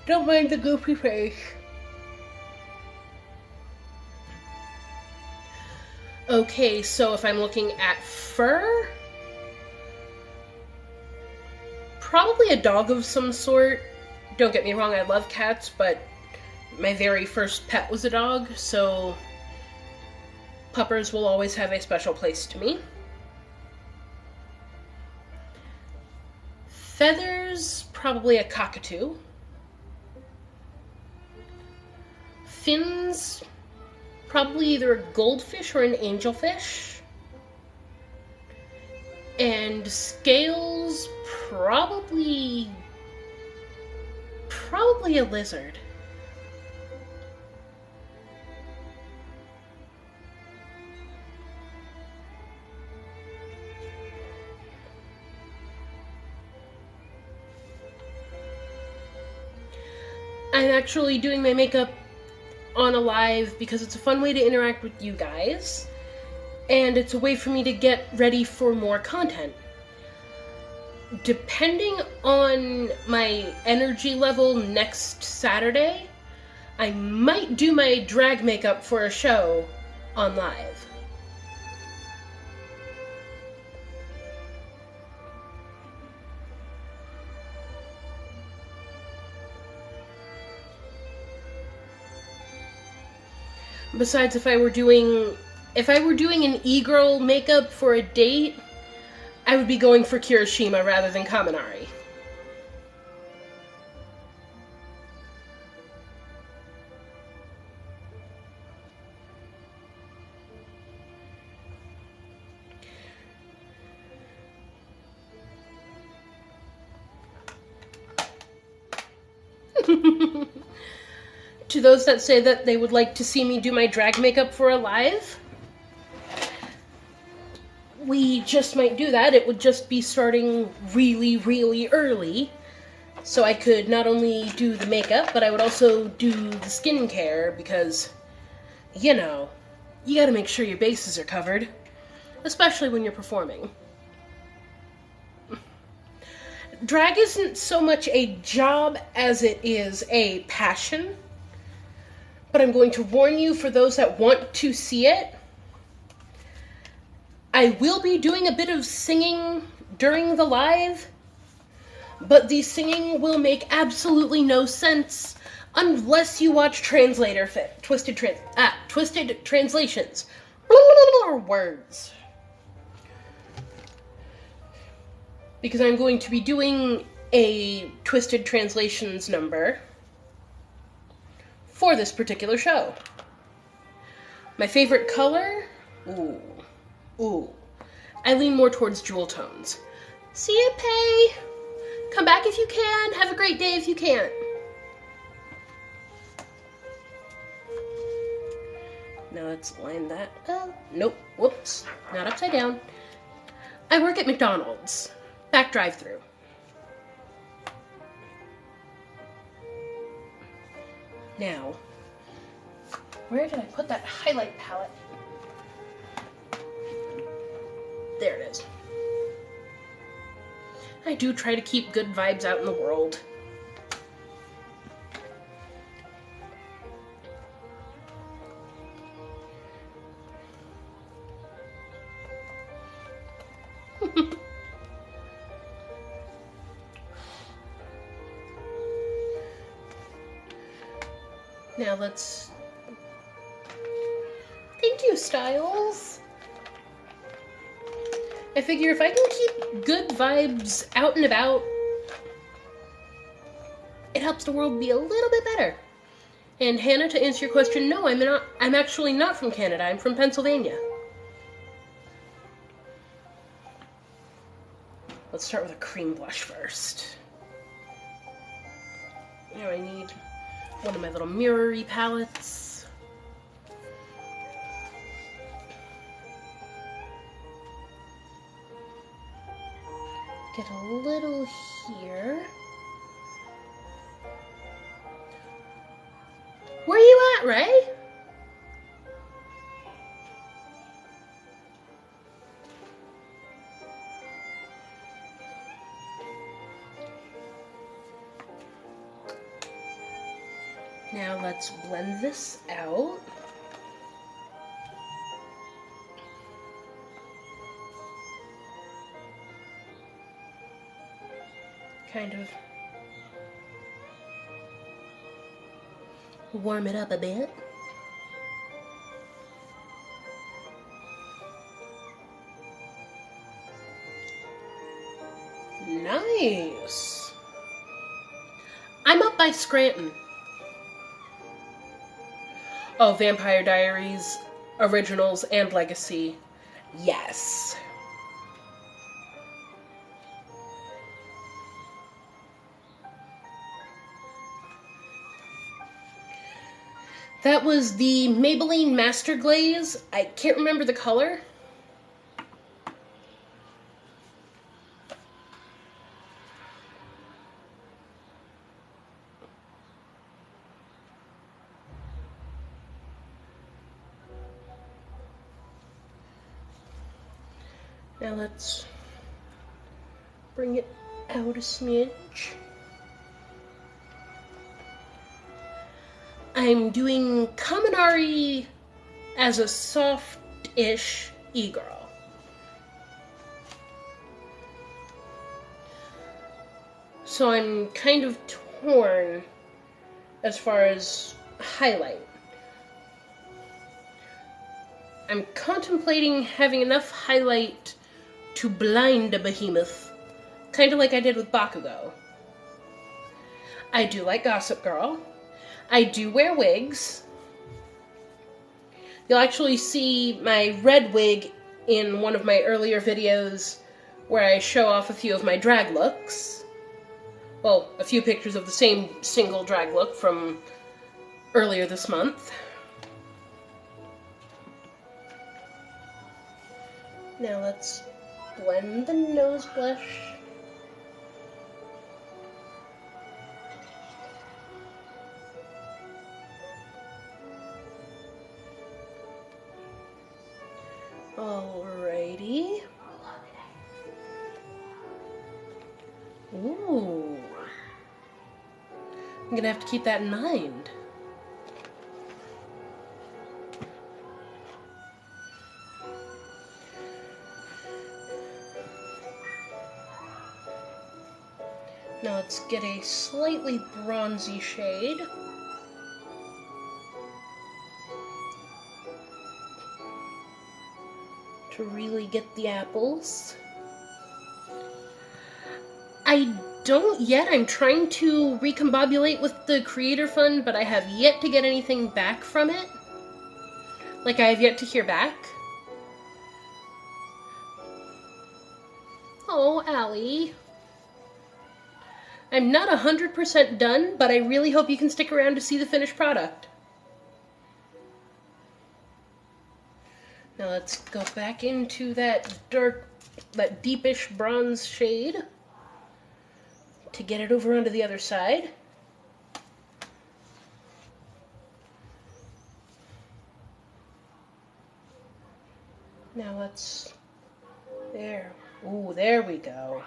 Don't mind the goofy face. Okay, so if I'm looking at fur, probably a dog of some sort. Don't get me wrong, I love cats, but my very first pet was a dog, so puppers will always have a special place to me. Feathers, probably a cockatoo. Fins, probably either a goldfish or an angelfish. And scales, probably a lizard. I'm actually doing my makeup on a live because it's a fun way to interact with you guys, and it's a way for me to get ready for more content. Depending on my energy level next Saturday, I might do my drag makeup for a show on live. Besides, if I were doing an e-girl makeup for a date, I would be going for Kirishima rather than Kaminari. To those that say that they would like to see me do my drag makeup for a live, we just might do that. It would just be starting really, really early, so I could not only do the makeup, but I would also do the skincare, because, you know, you gotta make sure your bases are covered, especially when you're performing. Drag isn't so much a job as it is a passion, but I'm going to warn you, for those that want to see it, I will be doing a bit of singing during the live, but the singing will make absolutely no sense unless you watch twisted translations. Words. Because I'm going to be doing a twisted translations number for this particular show. My favorite color? Ooh. I lean more towards jewel tones. See you, Pay! Come back if you can. Have a great day if you can't. Now let's line that up. Nope. Whoops. Not upside down. I work at McDonald's. Back drive-thru. Now, where did I put that highlight palette? There it is. I do try to keep good vibes out in the world. Now let's... Thank you, Styles. I figure if I can keep good vibes out and about, it helps the world be a little bit better. And Hannah, to answer your question, no, I'm actually not from Canada. I'm from Pennsylvania. Let's start with a cream blush first. Now I need one of my little mirror-y palettes. Get a little here. Where you at, Ray? Now let's blend this out. Kind of warm it up a bit. Nice. I'm up by Scranton. Oh, Vampire Diaries, Originals, and Legacy. Yes. That was the Maybelline Master Glaze. I can't remember the color. Now let's bring it out a smidge. I'm doing Kaminari as a soft-ish e-girl. So I'm kind of torn as far as highlight. I'm contemplating having enough highlight to blind a behemoth, kind of like I did with Bakugo. I do like Gossip Girl. I do wear wigs. You'll actually see my red wig in one of my earlier videos where I show off a few of my drag looks. Well, a few pictures of the same single drag look from earlier this month. Now let's blend the nose blush. Alrighty. Ooh. I'm gonna have to keep that in mind. Now let's get a slightly bronzy shade. To really get the apples. I don't yet. I'm trying to recombobulate with the Creator Fund, but I have yet to get anything back from it. Like, I have yet to hear back. Oh, Allie. I'm not 100% done, but I really hope you can stick around to see the finished product. Now let's go back into that dark, that deepish bronze shade to get it over onto the other side. Now let's, there, ooh, there we go.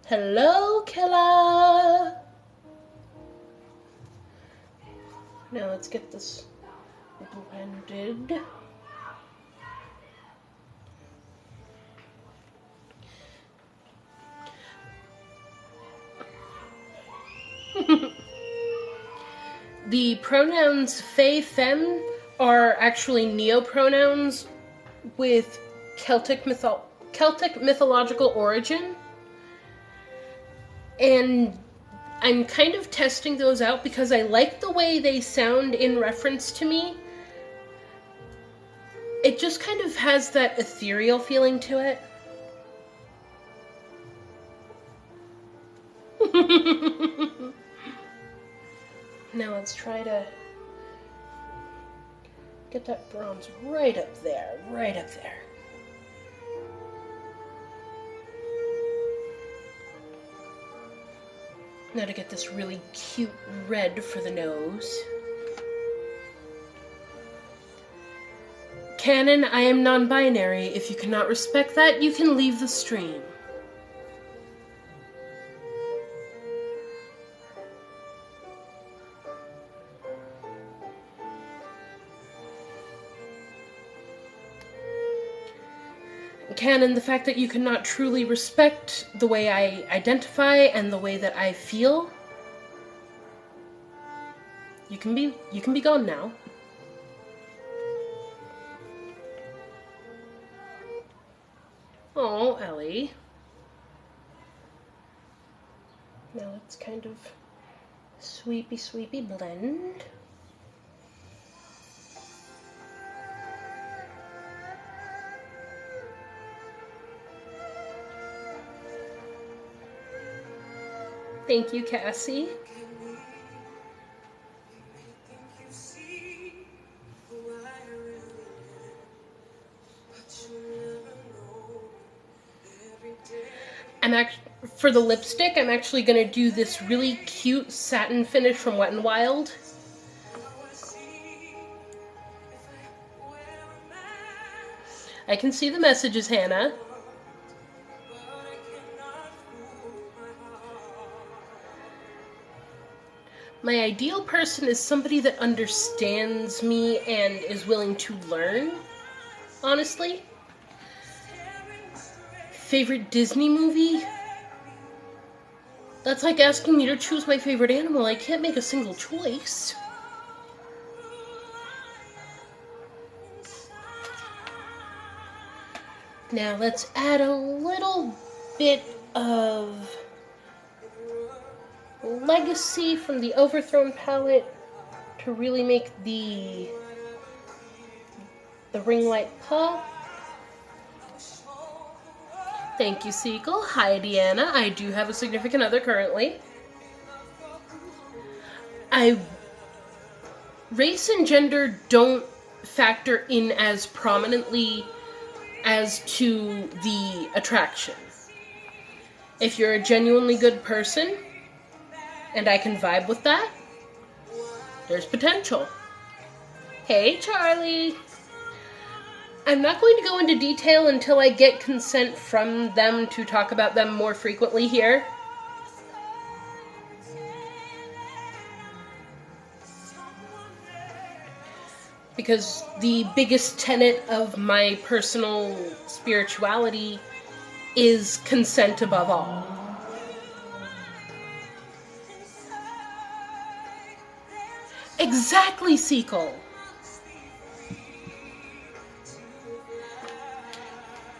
Hello, Killa! Now let's get this blended. The pronouns fey, femme are actually neopronouns with Celtic mythological origin. And I'm kind of testing those out because I like the way they sound in reference to me. It just kind of has that ethereal feeling to it. Now let's try to get that bronze right up there, right up there. Now to get this really cute red for the nose. Canon, I am non-binary. If you cannot respect that, you can leave the stream. Canon, the fact that you cannot truly respect the way I identify and the way that I feel, you can be gone now. Oh, Ellie. Now let's kind of sweepy blend. Thank you, Cassie. For the lipstick, I'm actually going to do this really cute satin finish from Wet n Wild. I can see the messages, Hannah. My ideal person is somebody that understands me and is willing to learn, honestly. Favorite Disney movie? That's like asking me to choose my favorite animal. I can't make a single choice. Now let's add a little bit of Legacy from the Overthrown palette to really make the ring light pop. Thank you, Seagull. Hi, Deanna. I do have a significant other currently. Race and gender don't factor in as prominently as to the attraction. If you're a genuinely good person, and I can vibe with that, there's potential. Hey, Charlie. I'm not going to go into detail until I get consent from them to talk about them more frequently here. Because the biggest tenet of my personal spirituality is consent above all. Exactly, Seagull.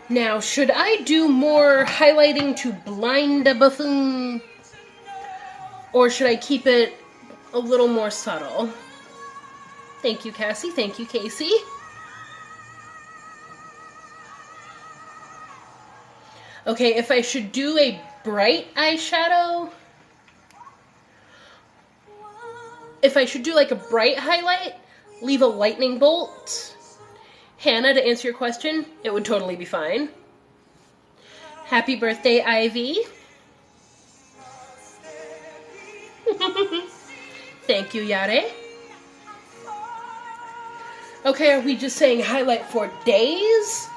Now, should I do more highlighting to blind a buffoon? Or should I keep it a little more subtle? Thank you, Cassie. Thank you, Casey. Okay, if I should do a bright eyeshadow... If I should do like a bright highlight, leave a lightning bolt... Hannah, to answer your question, it would totally be fine. Happy birthday, Ivy. Thank you, Yare. Okay, are we just saying highlight for days?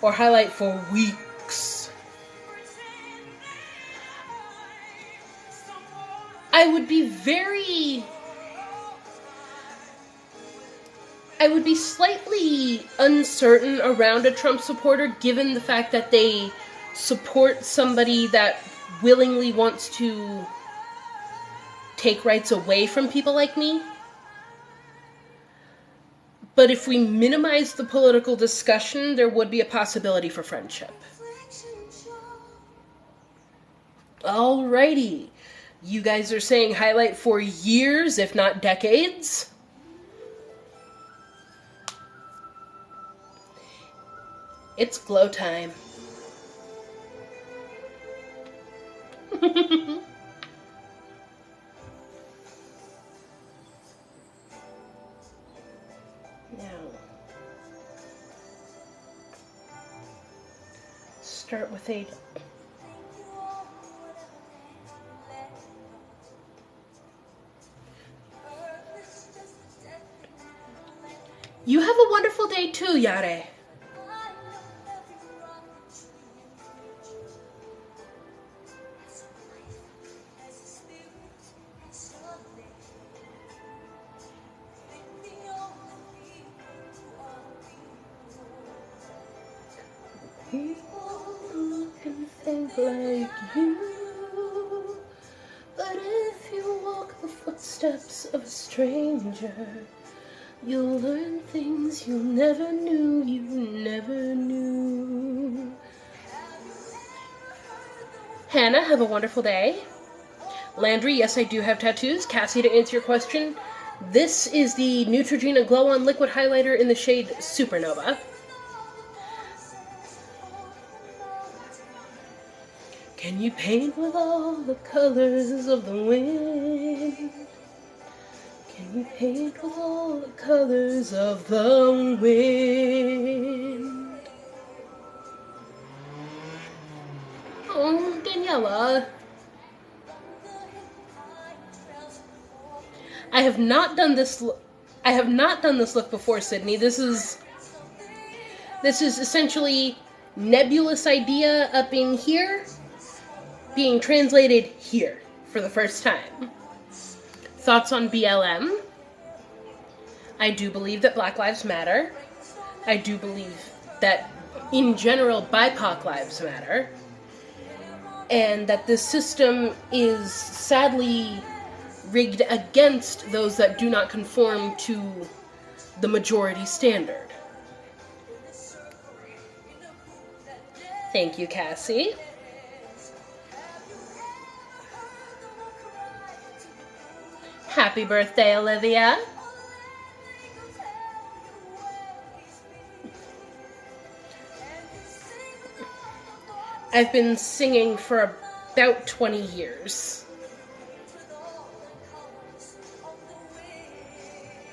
Or highlight for weeks? I would be slightly uncertain around a Trump supporter, given the fact that they support somebody that willingly wants to take rights away from people like me. But if we minimize the political discussion, there would be a possibility for friendship. Alrighty. You guys are saying highlight for years, if not decades. It's glow time. Now, start with a... You have a wonderful day too, Yare. People look and think like you, but if you walk the footsteps of a stranger, you'll learn things you never knew, Hannah, have a wonderful day. Landry, yes, I do have tattoos. Cassie, to answer your question, this is the Neutrogena Glow On Liquid Highlighter in the shade Supernova. Can you paint with all the colors of the wind? Can you paint with all the colors of the wind? Oh, Daniela. I have not done this look before, Sydney. This is essentially nebulous idea up in here being translated here for the first time. thoughts on BLM. I do believe that Black Lives Matter. I do believe that, in general, BIPOC lives matter. And that this system is sadly rigged against those that do not conform to the majority standard. Thank you, Cassie. Happy birthday, Olivia. I've been singing for about 20 years.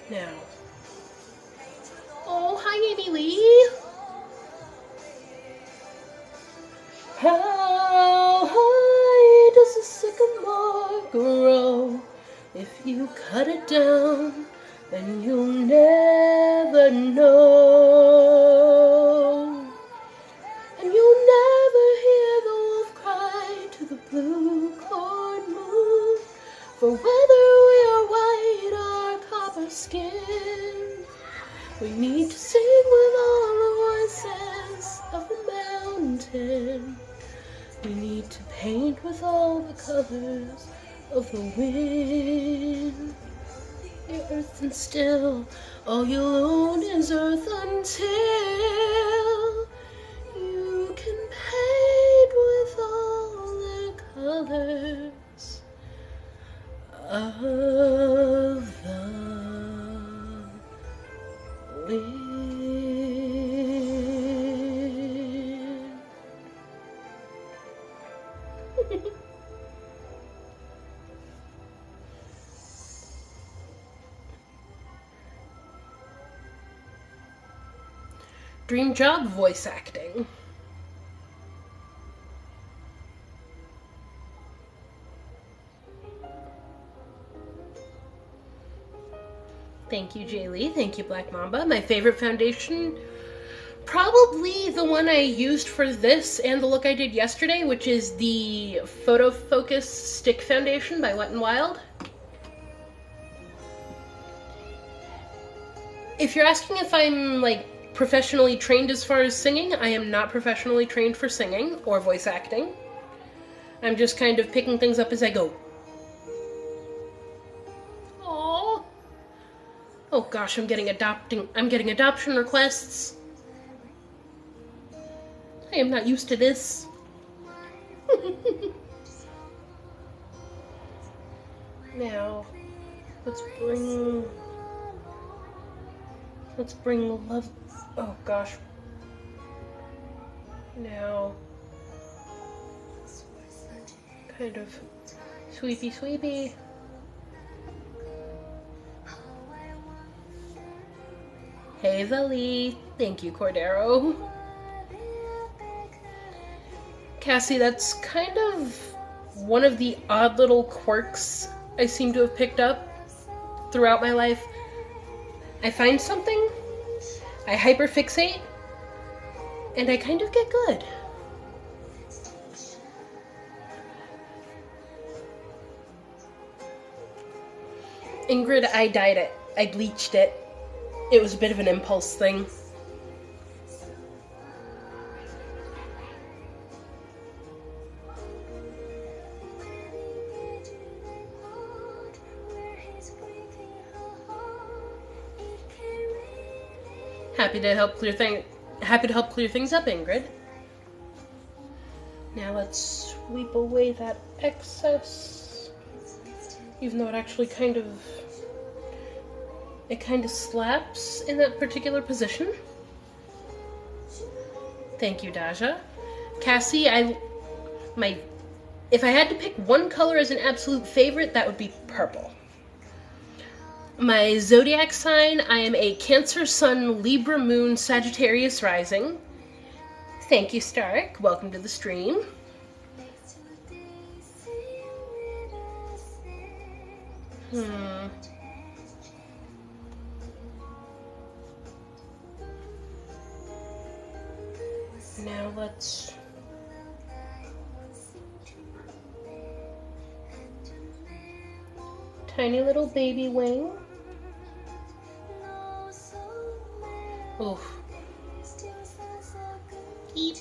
Now. Oh, hi, Amy Lee. How high does a sycamore grow? If you cut it down, then you'll never know. And you'll never hear the wolf cry to the blue corn moon. For whether we are white or copper skin, we need to sing with all the voices of the mountain. We need to paint with all the colors of the wind. The earth and still, all you'll own is earth until you can paint with all the colors of the wind. Dream job, voice acting. Thank you, Jaylee. Thank you, Black Mamba. My favorite foundation, probably the one I used for this and the look I did yesterday, which is the Photo Focus Stick Foundation by Wet n Wild. If you're asking if I'm, like, professionally trained as far as singing, I am not professionally trained for singing or voice acting. I'm just kind of picking things up as I go. Aww. Oh gosh, I'm getting adoption requests. I am not used to this. Now, let's bring love. Oh gosh. Now, kind of sweepy. Hey, Vali. Thank you, Cordero. Cassie, that's kind of one of the odd little quirks I seem to have picked up throughout my life. I find something, I hyperfixate, and I kind of get good. Ingrid, I dyed it. I bleached it. It was a bit of an impulse thing. Happy to help clear things up, Ingrid. Now let's sweep away that excess. Even though it actually kind of slaps in that particular position. Thank you, Daja. Cassie, if I had to pick one color as an absolute favorite, that would be purple. My zodiac sign, I am a Cancer Sun, Libra Moon, Sagittarius Rising. Thank you, Stark. Welcome to the stream. Now let's... Tiny little baby wing. Oof. Eep.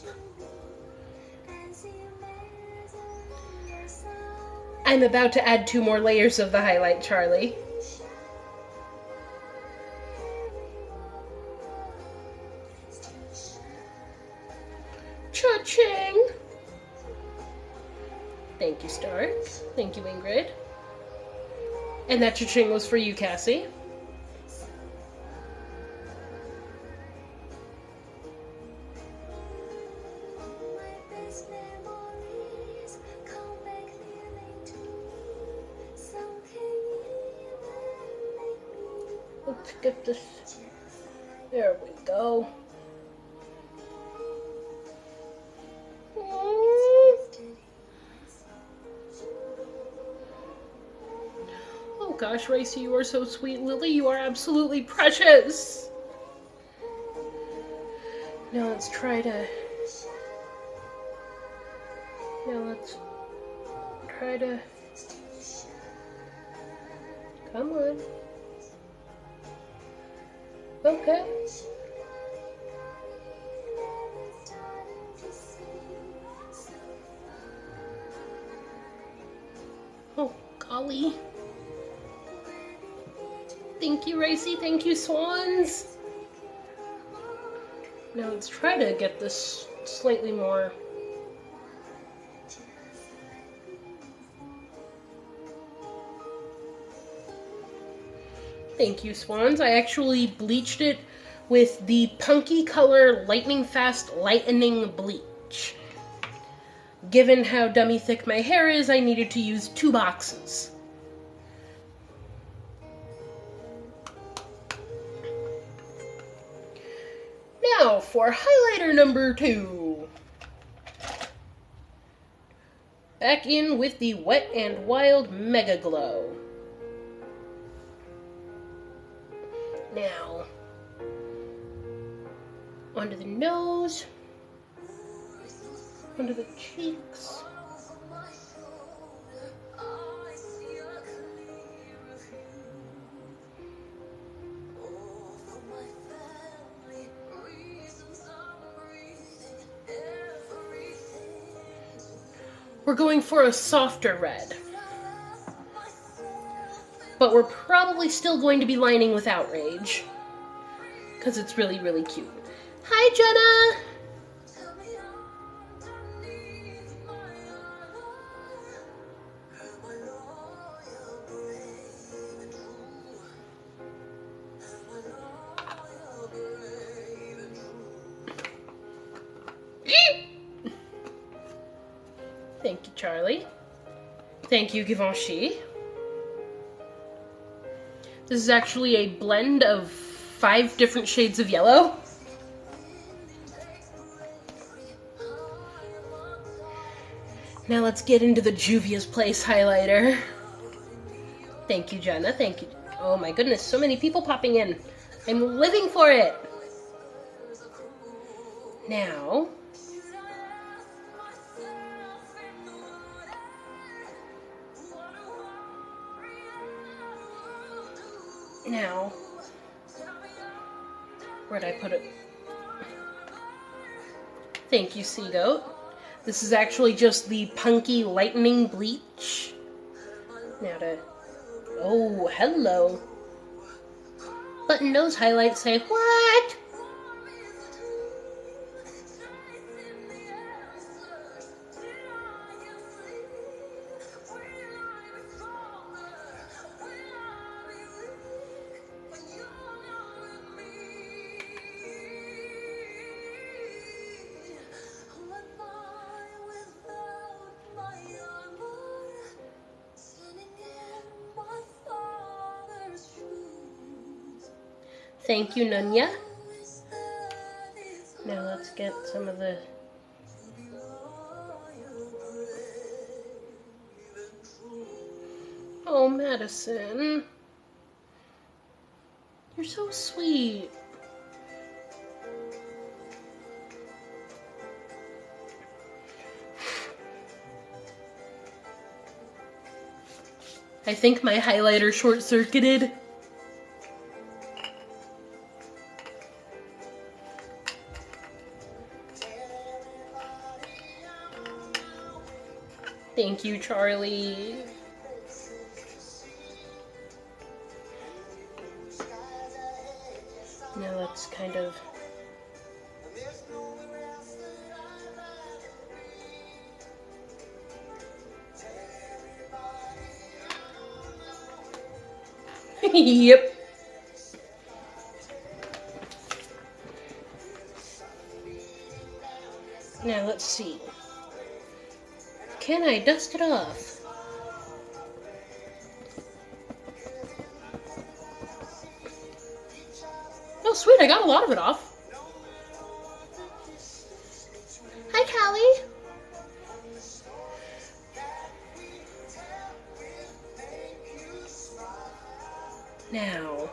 I'm about to add 2 more layers of the highlight, Charlie. Cha-ching! Thank you, Stark. Thank you, Ingrid. And that cha-ching was for you, Cassie. Let's get this. There we go. Oh gosh, Racy, you are so sweet. Lily, you are absolutely precious. Now let's try to. Come on. Okay. Oh, golly. Thank you, Racy. Thank you, swans. Now let's try to get this slightly more. Thank you, swans. I actually bleached it with the Punky Color Lightning Fast Lightening Bleach. Given how dummy thick my hair is, I needed to use 2 boxes. Now for highlighter number 2. Back in with the Wet n Wild Mega Glow. Now, onto the nose, onto the cheeks. We're going for a softer red. But we're probably still going to be lining with Outrage. Because it's really, really cute. Hi, Jenna! Thank you, Charlie. Thank you, Givenchy. This is actually a blend of 5 different shades of yellow. Now let's get into the Juvia's Place highlighter. Thank you, Jenna. Thank you. Oh my goodness, so many people popping in. I'm living for it. Now, where'd I put it? Thank you, Seagoat. This is actually just the Punky Lightning Bleach. Now to... Oh, hello. Button nose highlights say, what? Thank you, Nunya. Now let's get some of the... Oh, Madison. You're so sweet. I think my highlighter short-circuited. Thank you, Charlie. Now let's kind of... Yep. Now let's see. Can I dust it off? Oh, sweet, I got a lot of it off. Hi, Callie. Now,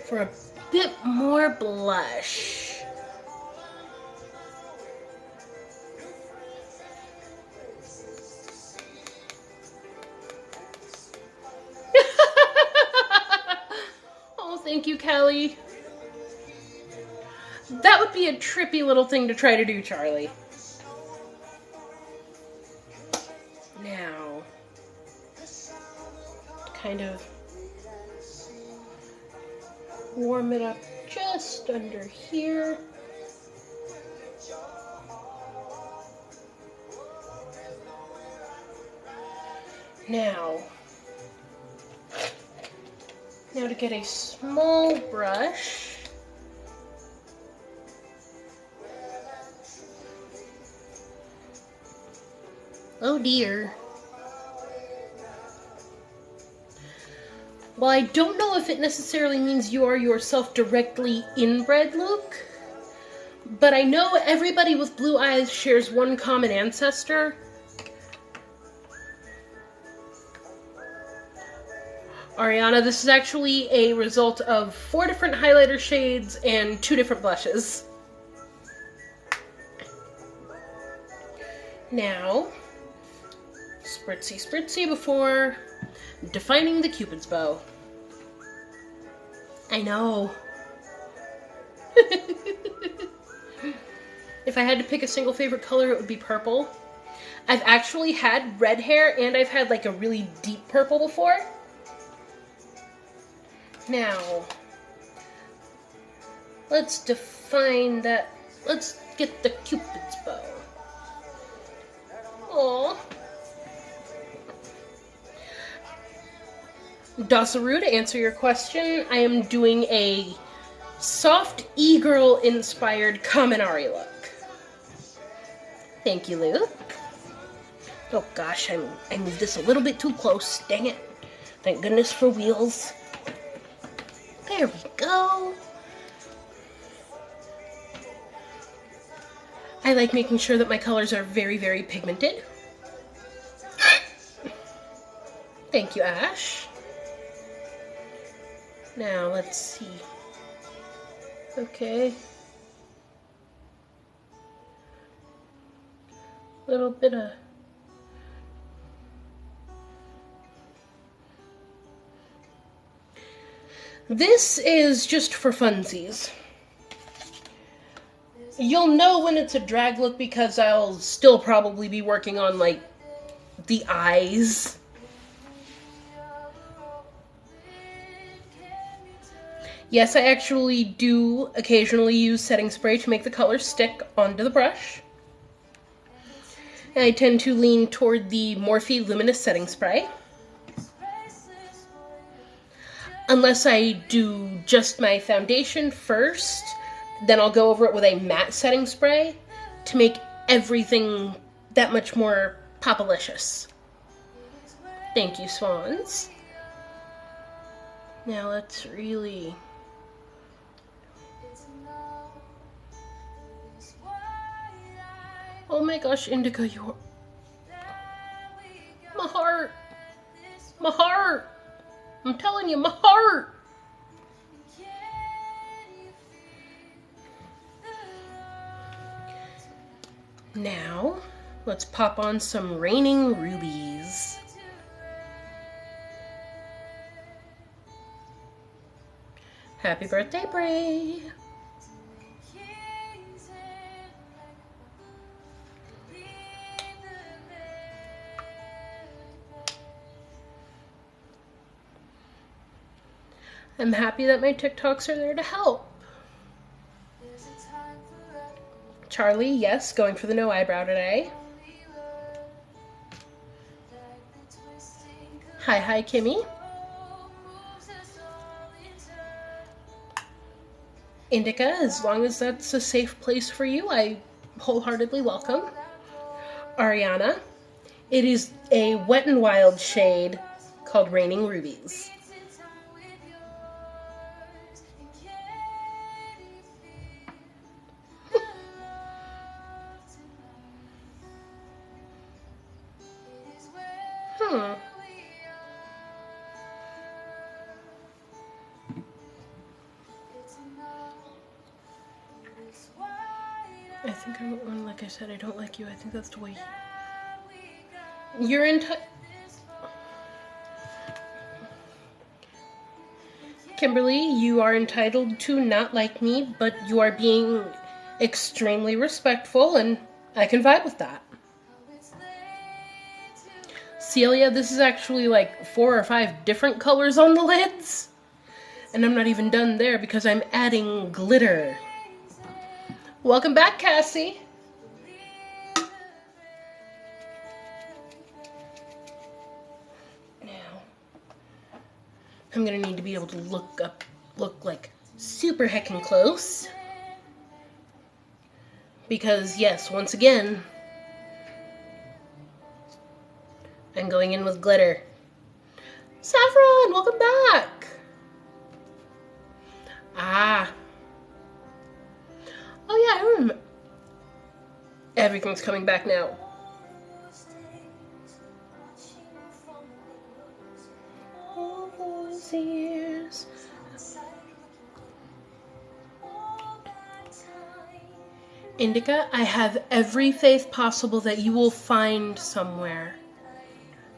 for a bit more blush. Oh, thank you, Callie. That would be a trippy little thing to try to do, Charlie. Now, kind of warm it up just under here. Now to get a small brush, oh dear. Well, I don't know if it necessarily means you are yourself directly inbred, Luke, but I know everybody with blue eyes shares one common ancestor. Ariana, this is actually a result of 4 different highlighter shades and 2 different blushes. Now, spritzy spritzy before defining the Cupid's bow. I know. If I had to pick a single favorite color, it would be purple. I've actually had red hair and I've had like a really deep purple before. Now, let's define that. Let's get the Cupid's bow. Aww. Dasaru, to answer your question, I am doing a soft e-girl inspired Kaminari look. Thank you, Luke. Oh gosh, I moved this a little bit too close. Dang it. Thank goodness for wheels. There we go. I like making sure that my colors are very, very pigmented. Thank you, Ash. Now, let's see. Okay. Little bit of... This is just for funsies. You'll know when it's a drag look because I'll still probably be working on, like, the eyes. Yes, I actually do occasionally use setting spray to make the color stick onto the brush. And I tend to lean toward the Morphe Luminous setting spray. Unless I do just my foundation first, then I'll go over it with a matte setting spray to make everything that much more popalicious. Thank you, Swans. Now let's really... Oh my gosh, Indica, you're... My heart! My heart! I'm telling you, my heart! Now, let's pop on some Raining Rubies. Happy birthday, Brie. I'm happy that my TikToks are there to help. Charlie, yes, going for the no eyebrow today. Hi, Kimmy. Indica, as long as that's a safe place for you, I wholeheartedly welcome. Ariana, it is a Wet n Wild shade called Raining Rubies. I think I'm one, like I said, I don't like you. I think that's the way you're Kimberly, you are entitled to not like me, but you are being extremely respectful, and I can vibe with that. Celia, this is actually like 4 or 5 different colors on the lids. And I'm not even done there because I'm adding glitter. Welcome back, Cassie. Now, I'm gonna need to be able to look like super heckin' close. Because yes, once again, I'm going in with glitter. Saffron, welcome back. Ah. Oh yeah, I remember. Everything's coming back now. All those years. Indica, I have every faith possible that you will find somewhere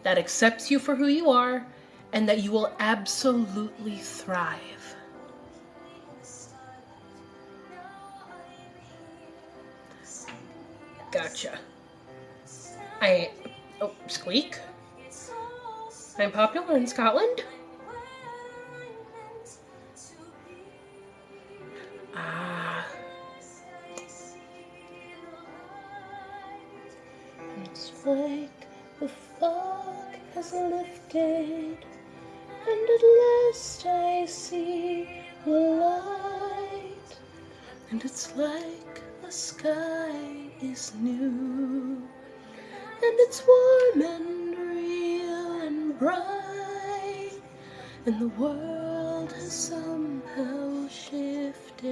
that accepts you for who you are and that you will absolutely thrive. Gotcha. Oh, squeak. I'm popular in Scotland. Ah. It's like the fog has lifted, and at last I see the light. And it's like the sky is new, and it's warm and real and bright, and the world has somehow shifted.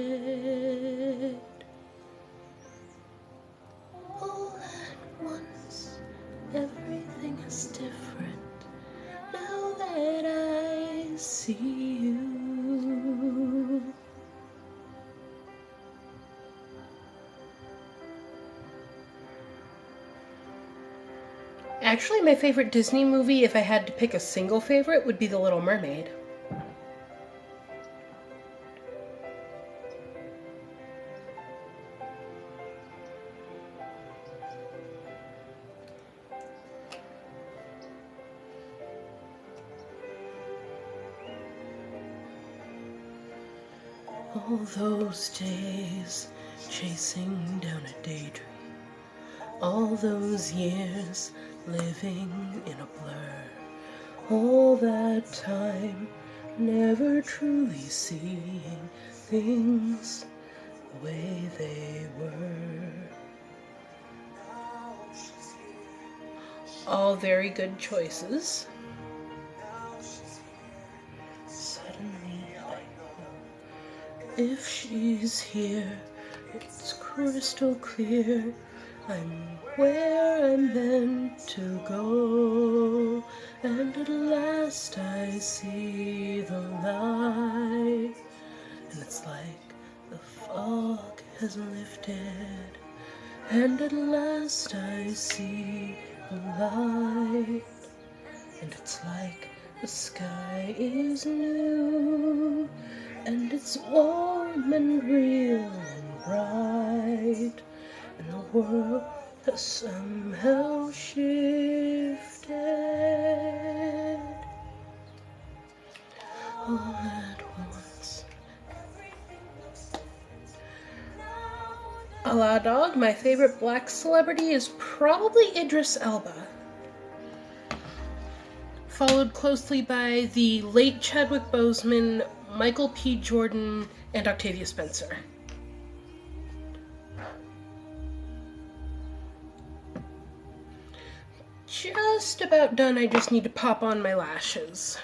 All at once, everything is different now that I see you. Actually, my favorite Disney movie, if I had to pick a single favorite, would be The Little Mermaid. All those days chasing down a daydream, all those years living in a blur, all that time never truly seeing things the way they were. All very good choices. Suddenly I know if she's here, it's crystal clear. I'm where I'm meant to go, and at last I see the light, and it's like the fog has lifted, and at last I see the light, and it's like the sky is new, And it's warm and real and bright, and the world has somehow shifted all at once. Allah dog, my favorite black celebrity is probably Idris Elba, followed closely by the late Chadwick Boseman, Michael P. Jordan, and Octavia Spencer. Just about done, I just need to pop on my lashes.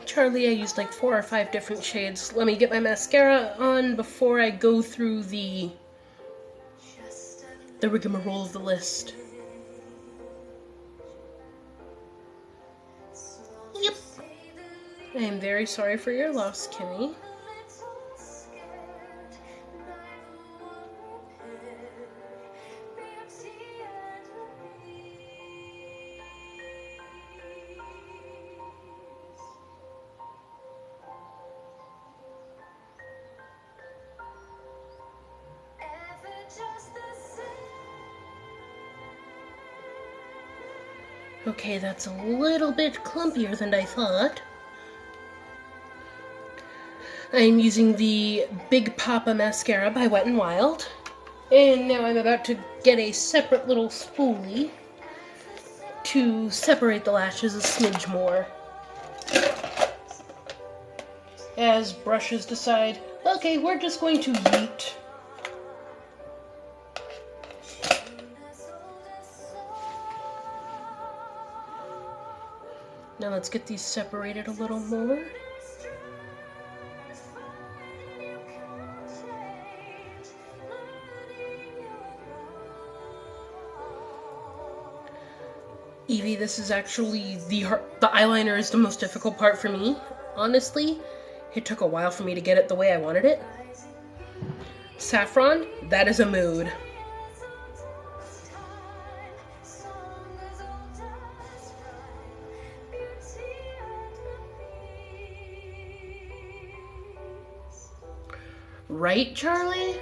Charlie, I used like 4 or 5 different shades. Let me get my mascara on before I go through the rigmarole of the list. Yep. I am very sorry for your loss, Kimmy. Okay, that's a little bit clumpier than I thought. I'm using the Big Papa Mascara by Wet n Wild. And now I'm about to get a separate little spoolie to separate the lashes a smidge more. As brushes decide, okay, we're just going to yeet. Now let's get these separated a little more. Evie, this is actually the eyeliner is the most difficult part for me. Honestly, it took a while for me to get it the way I wanted it. Saffron, that is a mood. Right, Charlie?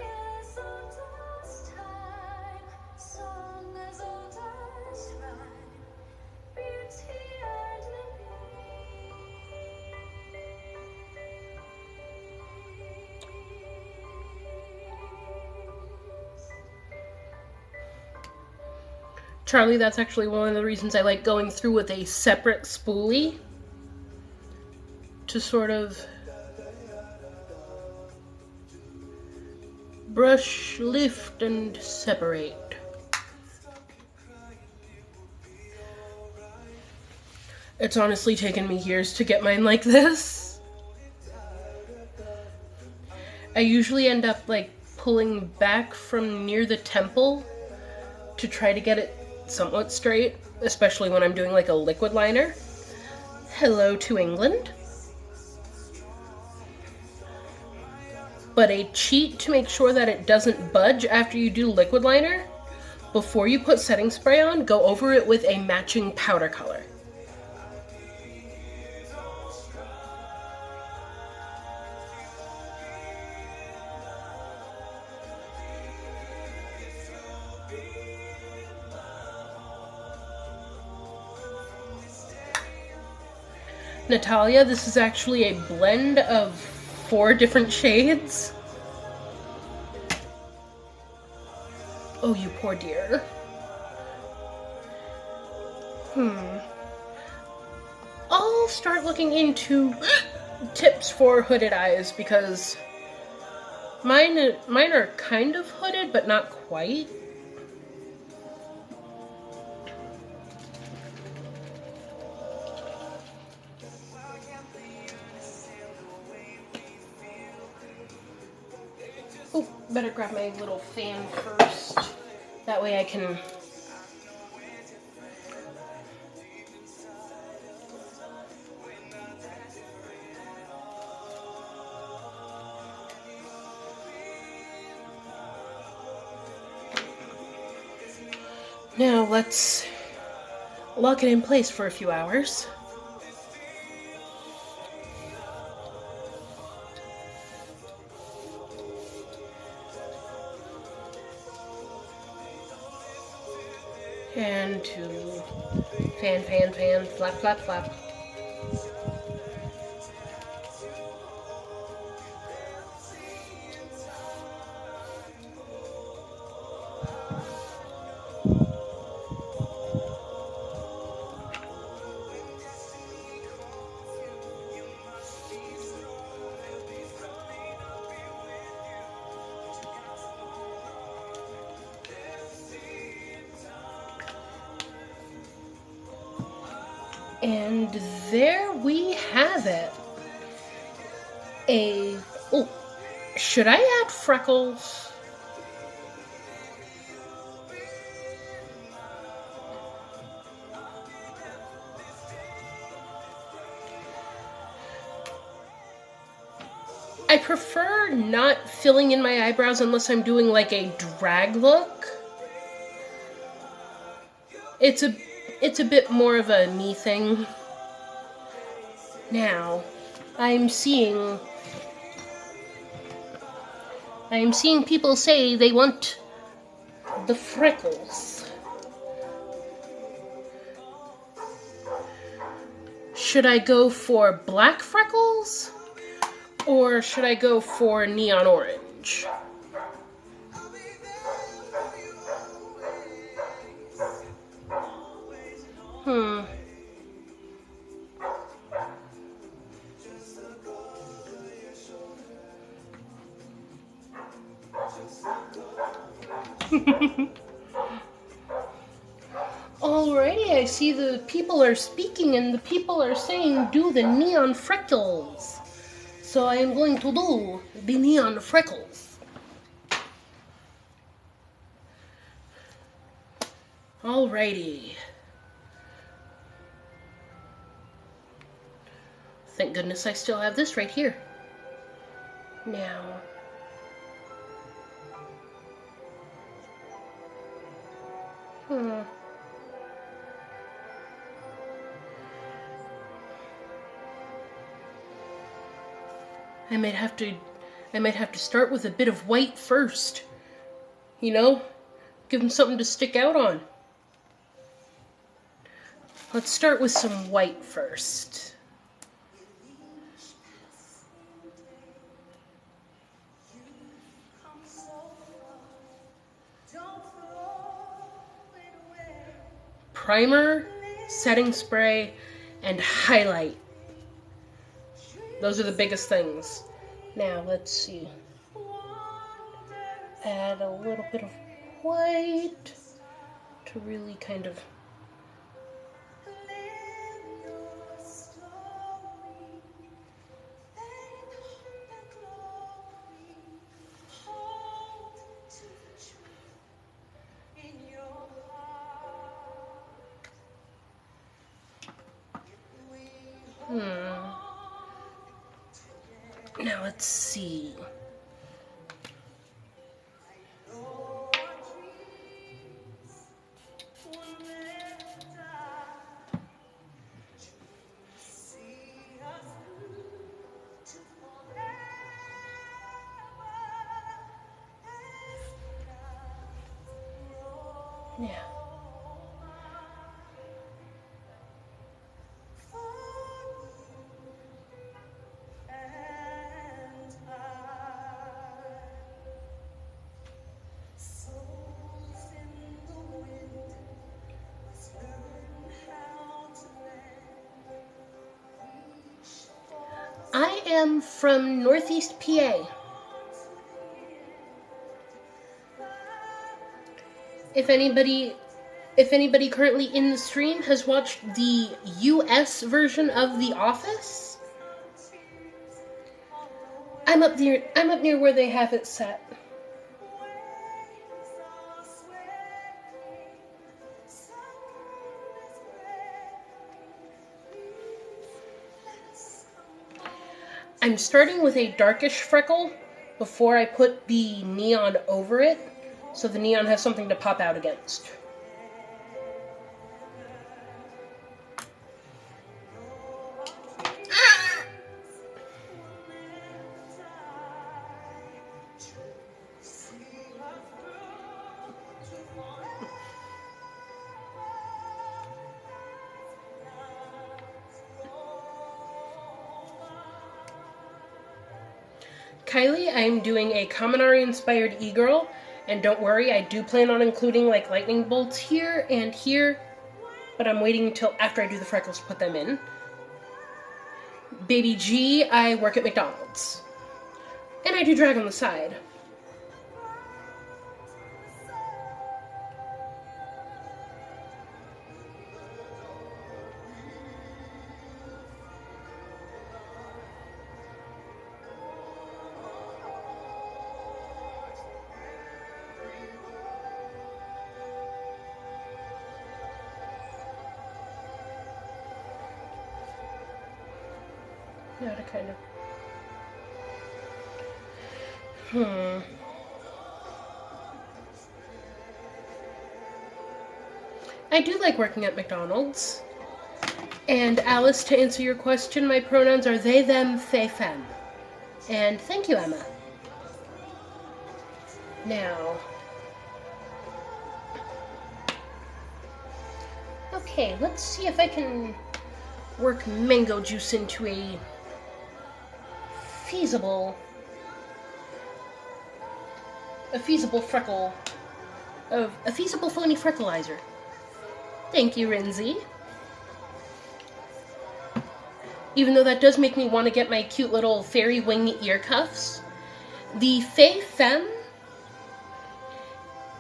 Charlie, that's actually one of the reasons I like going through with a separate spoolie to sort of brush, lift, and separate. It's honestly taken me years to get mine like this. I usually end up like pulling back from near the temple to try to get it somewhat straight, especially when I'm doing like a liquid liner. Hello to England. But a cheat to make sure that it doesn't budge after you do liquid liner, before you put setting spray on, go over it with a matching powder color. Natalia, this is actually a blend of 4 different shades. Oh, you poor dear. I'll start looking into tips for hooded eyes because mine are kind of hooded, but not quite. Oh, better grab my little fan first. That way I can... Now let's lock it in place for a few hours. And to fan, fan, fan, flap, flap, flap. And there we have it. Oh, should I add freckles? I prefer not filling in my eyebrows unless I'm doing like a drag look. It's a bit more of a me thing. Now, I'm seeing people say they want the freckles. Should I go for black freckles? Or should I go for neon orange? Alrighty, I see the people are speaking and the people are saying do the neon freckles. So I am going to do the neon freckles. Alrighty. Thank goodness I still have this right here. Now... I might have to start with a bit of white first. You know? Give them something to stick out on. Let's start with some white first. Primer, setting spray, and highlight. Those are the biggest things. Now, let's see. Add a little bit of white to really kind of... Now let's see. Yeah. I am from Northeast PA. If anybody currently in the stream has watched the US version of The Office, I'm up near where they have it set. I'm starting with a darkish freckle before I put the neon over it, so the neon has something to pop out against. Kylie, I'm doing a Kaminari-inspired e-girl, and don't worry, I do plan on including like lightning bolts here and here, but I'm waiting until after I do the freckles to put them in. Baby G, I work at McDonald's. And I do drag on the side. Now to kind of... I do like working at McDonald's. And Alice, to answer your question, my pronouns are they, them, they, fem. And thank you, Emma. Now... Okay, let's see if I can work mango juice into a feasible freckle, a feasible phony freckleizer. Thank you, Rinzi. Even though that does make me want to get my cute little fairy wing ear cuffs. The Fae Femme,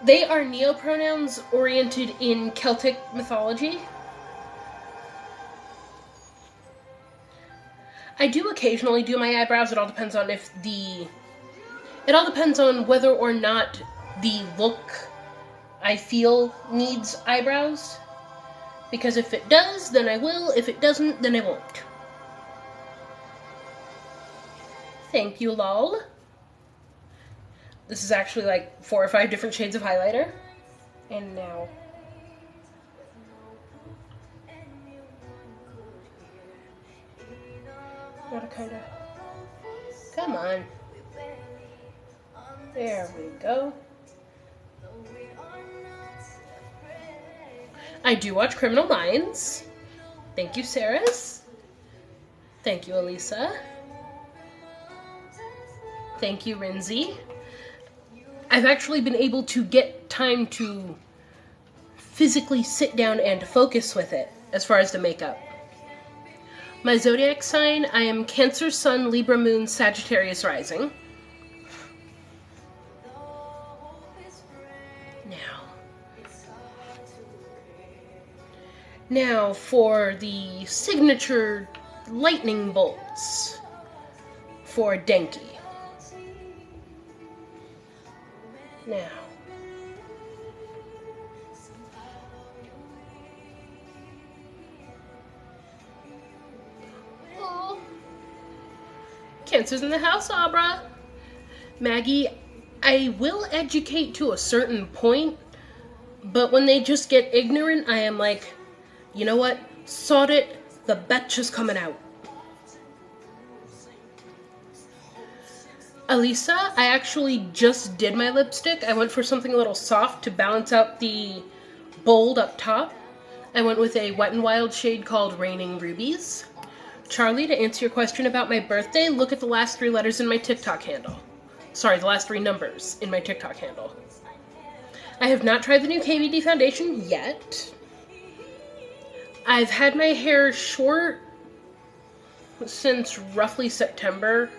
they are neopronouns oriented in Celtic mythology. I do occasionally do my eyebrows. It all depends on whether or not the look I feel needs eyebrows. Because if it does, then I will. If it doesn't, then I won't. Thank you, lol. This is actually like 4 or 5 different shades of highlighter. And now... gotta kinda... Come on. There we go. I do watch Criminal Minds. Thank you, Saris. Thank you, Elisa. Thank you, Rinzi. I've actually been able to get time to physically sit down and focus with it, as far as the makeup. My zodiac sign, I am Cancer Sun, Libra Moon, Sagittarius Rising. Now for the signature lightning bolts for Denki. Now. Oh. Cancer's in the house, Abra. Maggie, I will educate to a certain point, but when they just get ignorant, I am like, you know what? Sod it. The batch is coming out. Elisa, I actually just did my lipstick. I went for something a little soft to balance out the bold up top. I went with a Wet n Wild shade called Raining Rubies. Charlie, to answer your question about my birthday, look at the last 3 letters in my TikTok handle. Sorry, the last 3 numbers in my TikTok handle. I have not tried the new KVD foundation yet. I've had my hair short since roughly September,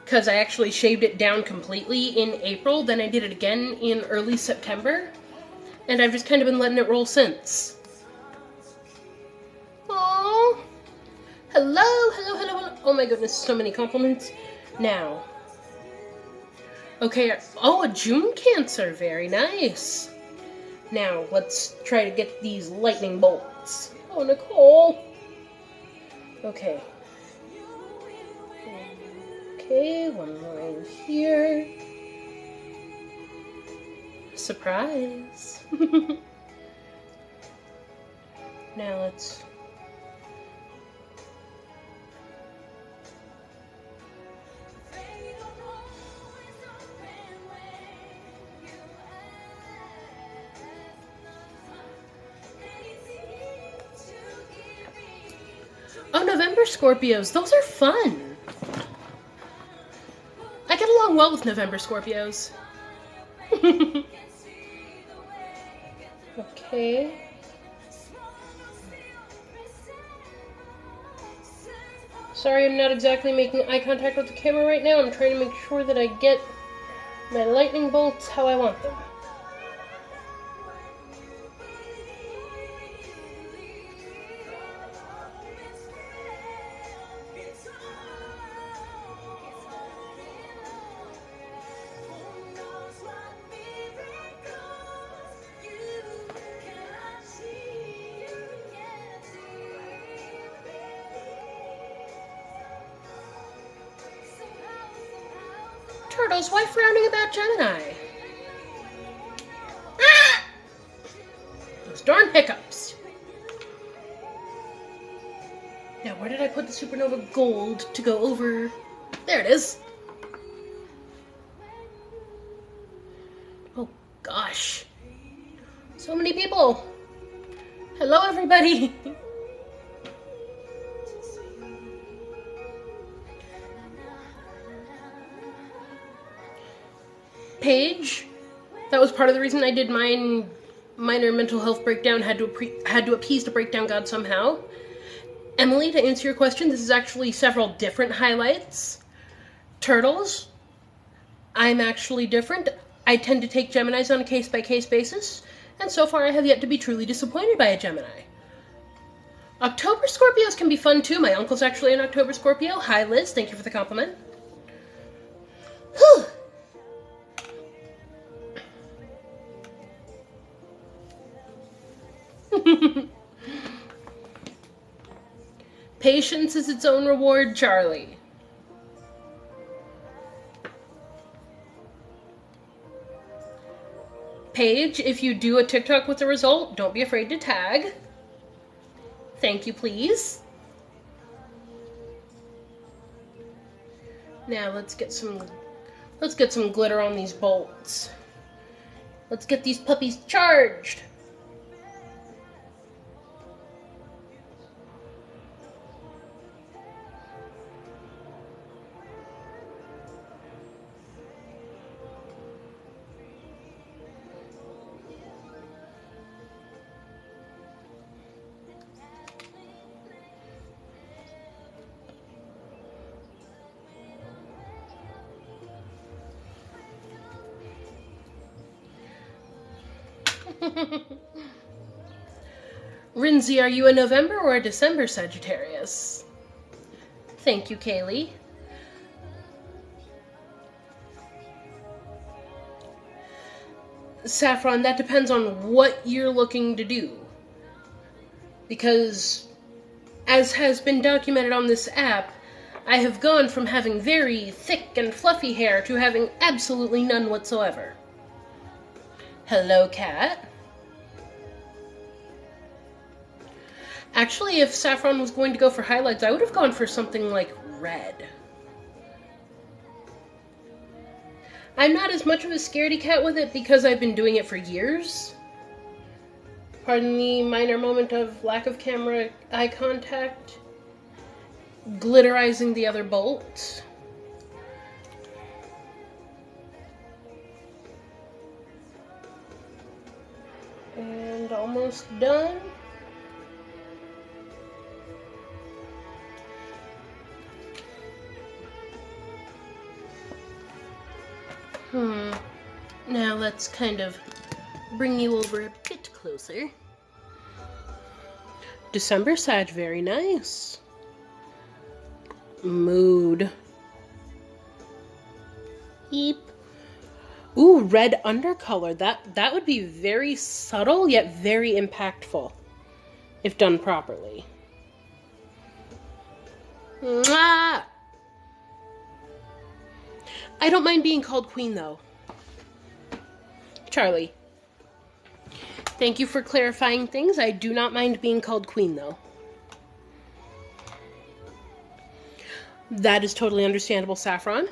because I actually shaved it down completely in April, then I did it again in early September, and I've just kind of been letting it roll since. Aww. Hello, hello, hello, hello. Oh my goodness, so many compliments. Now. Okay, oh, a June Cancer, very nice. Now, let's try to get these lightning bolts. Oh, Nicole. Okay. Okay, one line here. Surprise. Now let's... Oh, November Scorpios. Those are fun. I get along well with November Scorpios. Okay. Sorry, I'm not exactly making eye contact with the camera right now. I'm trying to make sure that I get my lightning bolts how I want them. Turtles, why frowning about Gemini? Ah! Those darn hiccups. Now, where did I put the supernova gold to go over? There it is. Oh, gosh. So many people. Hello, everybody. Paige, that was part of the reason I did mine. Minor mental health breakdown, had to appease the breakdown god somehow. Emily, to answer your question, this is actually several different highlights. Turtles, I'm actually different. I tend to take Geminis on a case-by-case basis, and so far I have yet to be truly disappointed by a Gemini. October Scorpios can be fun too. My uncle's actually an October Scorpio. Hi, Liz. Thank you for the compliment. Whew. Patience is its own reward, Charlie. Paige, if you do a TikTok with the result, don't be afraid to tag. Thank you, please. Now let's get some glitter on these bolts. Let's get these puppies charged. Rinzi, are you a November or a December Sagittarius? Thank you, Kaylee. Saffron, that depends on what you're looking to do. Because, as has been documented on this app, I have gone from having very thick and fluffy hair to having absolutely none whatsoever. Hello, Cat. Actually, if Saffron was going to go for highlights, I would have gone for something like red. I'm not as much of a scaredy cat with it because I've been doing it for years. Pardon the minor moment of lack of camera eye contact. Glitterizing the other bolt. And almost done. Now let's kind of bring you over a bit closer. December Sag, very nice. Mood. Eep. Ooh, red undercolor. That would be very subtle, yet very impactful, if done properly. Mwah! I don't mind being called queen, though. Charlie. Thank you for clarifying things. I do not mind being called queen, though. That is totally understandable, Saffron.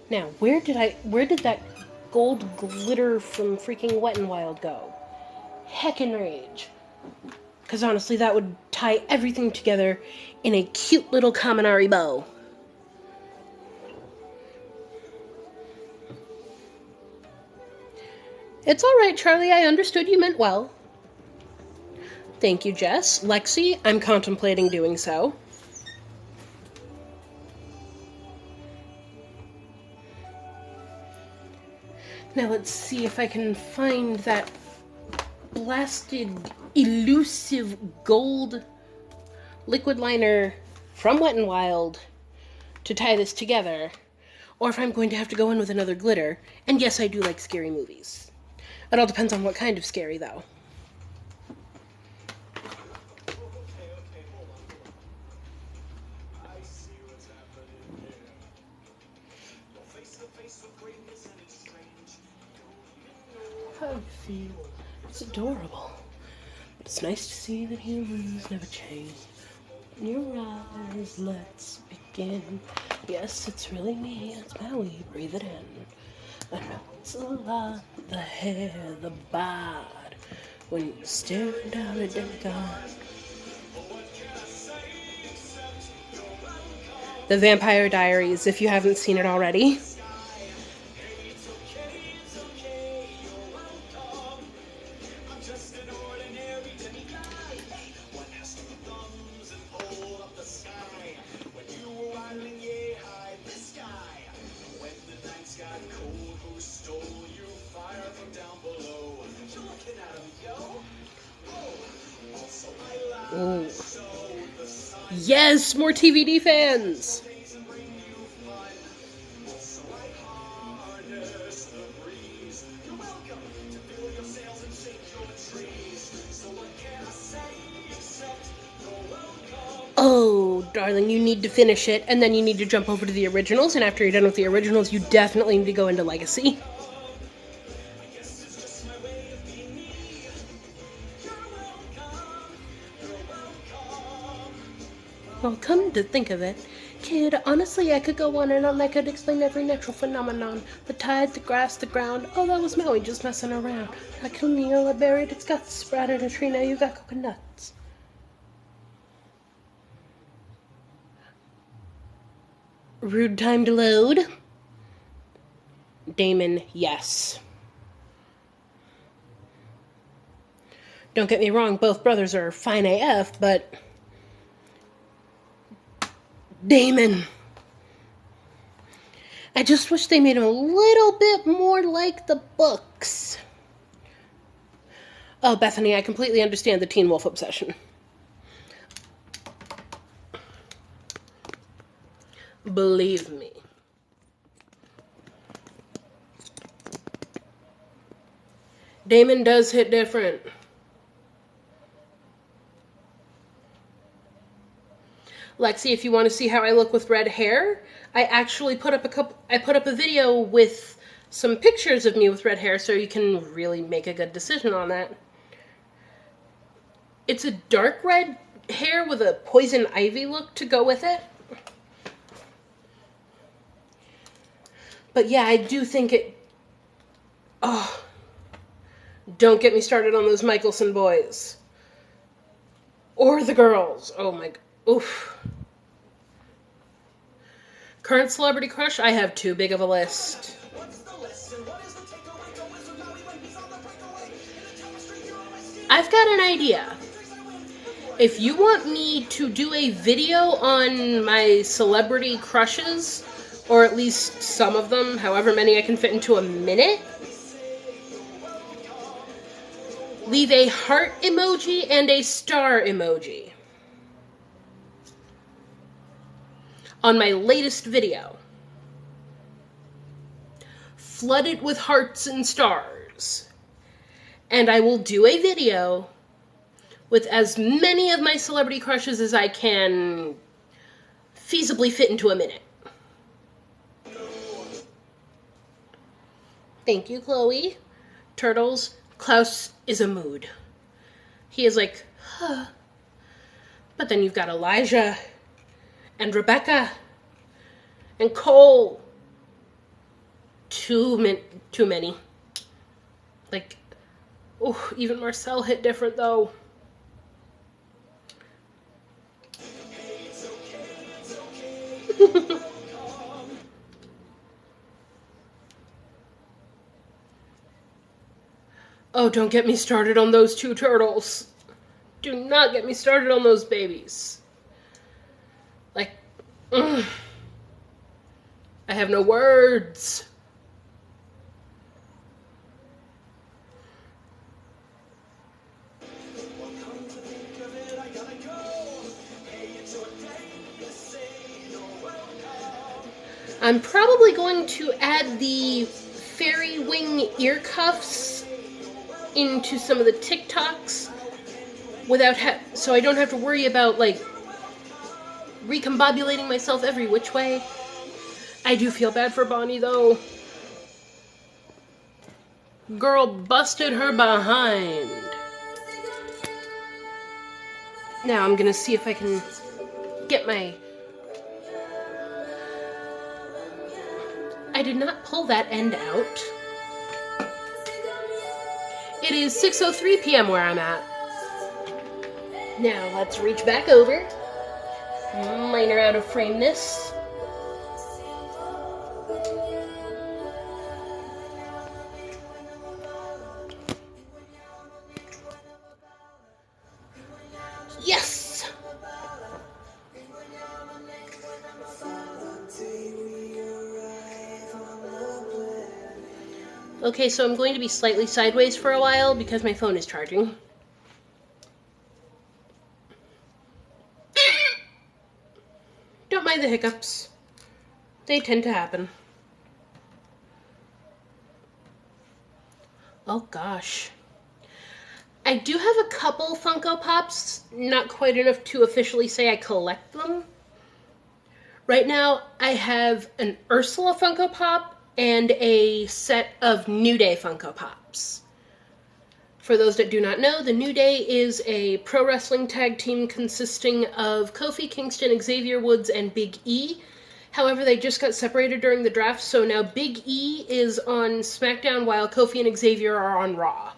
Now, where did that gold glitter from freaking Wet n Wild go? Heckin' rage. Because honestly, that would tie everything together in a cute little Kaminari bow. It's alright, Charlie. I understood you meant well. Thank you, Jess. Lexi, I'm contemplating doing so. Now let's see if I can find that blasted, elusive gold liquid liner from Wet n Wild to tie this together, or if I'm going to have to go in with another glitter. And yes, I do like scary movies. It all depends on what kind of scary, though. How you feel? It's adorable. But it's nice to see that humans never change. In your eyes, let's begin. Yes, it's really me. It's Maui. Breathe it in. I know it's a lot. The hair, the bod. When you stare down at Denkawaii. The Vampire Diaries, if you haven't seen it already. Ooh. Yes, more TVD fans! Oh, darling, you need to finish it, and then you need to jump over to the originals, and after you're done with the originals, you definitely need to go into Legacy. Well, come to think of it, kid, honestly, I could go on and on. I could explain every natural phenomenon. The tide, the grass, the ground. Oh, that was Maui just messing around. Like a meal, I buried its guts, sprouted a tree, now you got coconuts. Rude time to load. Damon, yes. Don't get me wrong, both brothers are fine AF, but Damon. I just wish they made him a little bit more like the books. Oh, Bethany, I completely understand the Teen Wolf obsession. Believe me. Damon does hit different. Lexi, if you want to see how I look with red hair, I actually put up a video with some pictures of me with red hair so you can really make a good decision on that. It's a dark red hair with a poison ivy look to go with it. But yeah, I do think it... Oh, don't get me started on those Michelson boys. Or the girls. Oh my... Oof. Current celebrity crush? I have too big of a list. I've got an idea. If you want me to do a video on my celebrity crushes, or at least some of them, however many I can fit into a minute, leave a heart emoji and a star emoji on my latest video. Flood it with hearts and stars. And I will do a video with as many of my celebrity crushes as I can feasibly fit into a minute. Thank you, Chloe. Turtles, Klaus is a mood. He is like, huh. But then you've got Elijah and Rebecca and Cole. Too many. Like, oh, even Marcel hit different though. Oh, don't get me started on those two turtles. Do not get me started on those babies. Like, I have no words. I'm probably going to add the fairy wing ear cuffs into some of the TikToks so I don't have to worry about like recombobulating myself every which way. I do feel bad for Bonnie though. Girl busted her behind. Now I'm gonna see if I can get my... I did not pull that end out. It is 6:03 p.m. where I'm at. Now let's reach back over. Minor out of frameness. Yes! Okay, so I'm going to be slightly sideways for a while because my phone is charging. Don't mind the hiccups. They tend to happen. Oh gosh. I do have a couple Funko Pops, not quite enough to officially say I collect them. Right now, I have an Ursula Funko Pop and a set of New Day Funko Pops. For those that do not know, the New Day is a pro wrestling tag team consisting of Kofi Kingston, Xavier Woods, and Big E. However, they just got separated during the draft, so now Big E is on SmackDown while Kofi and Xavier are on Raw.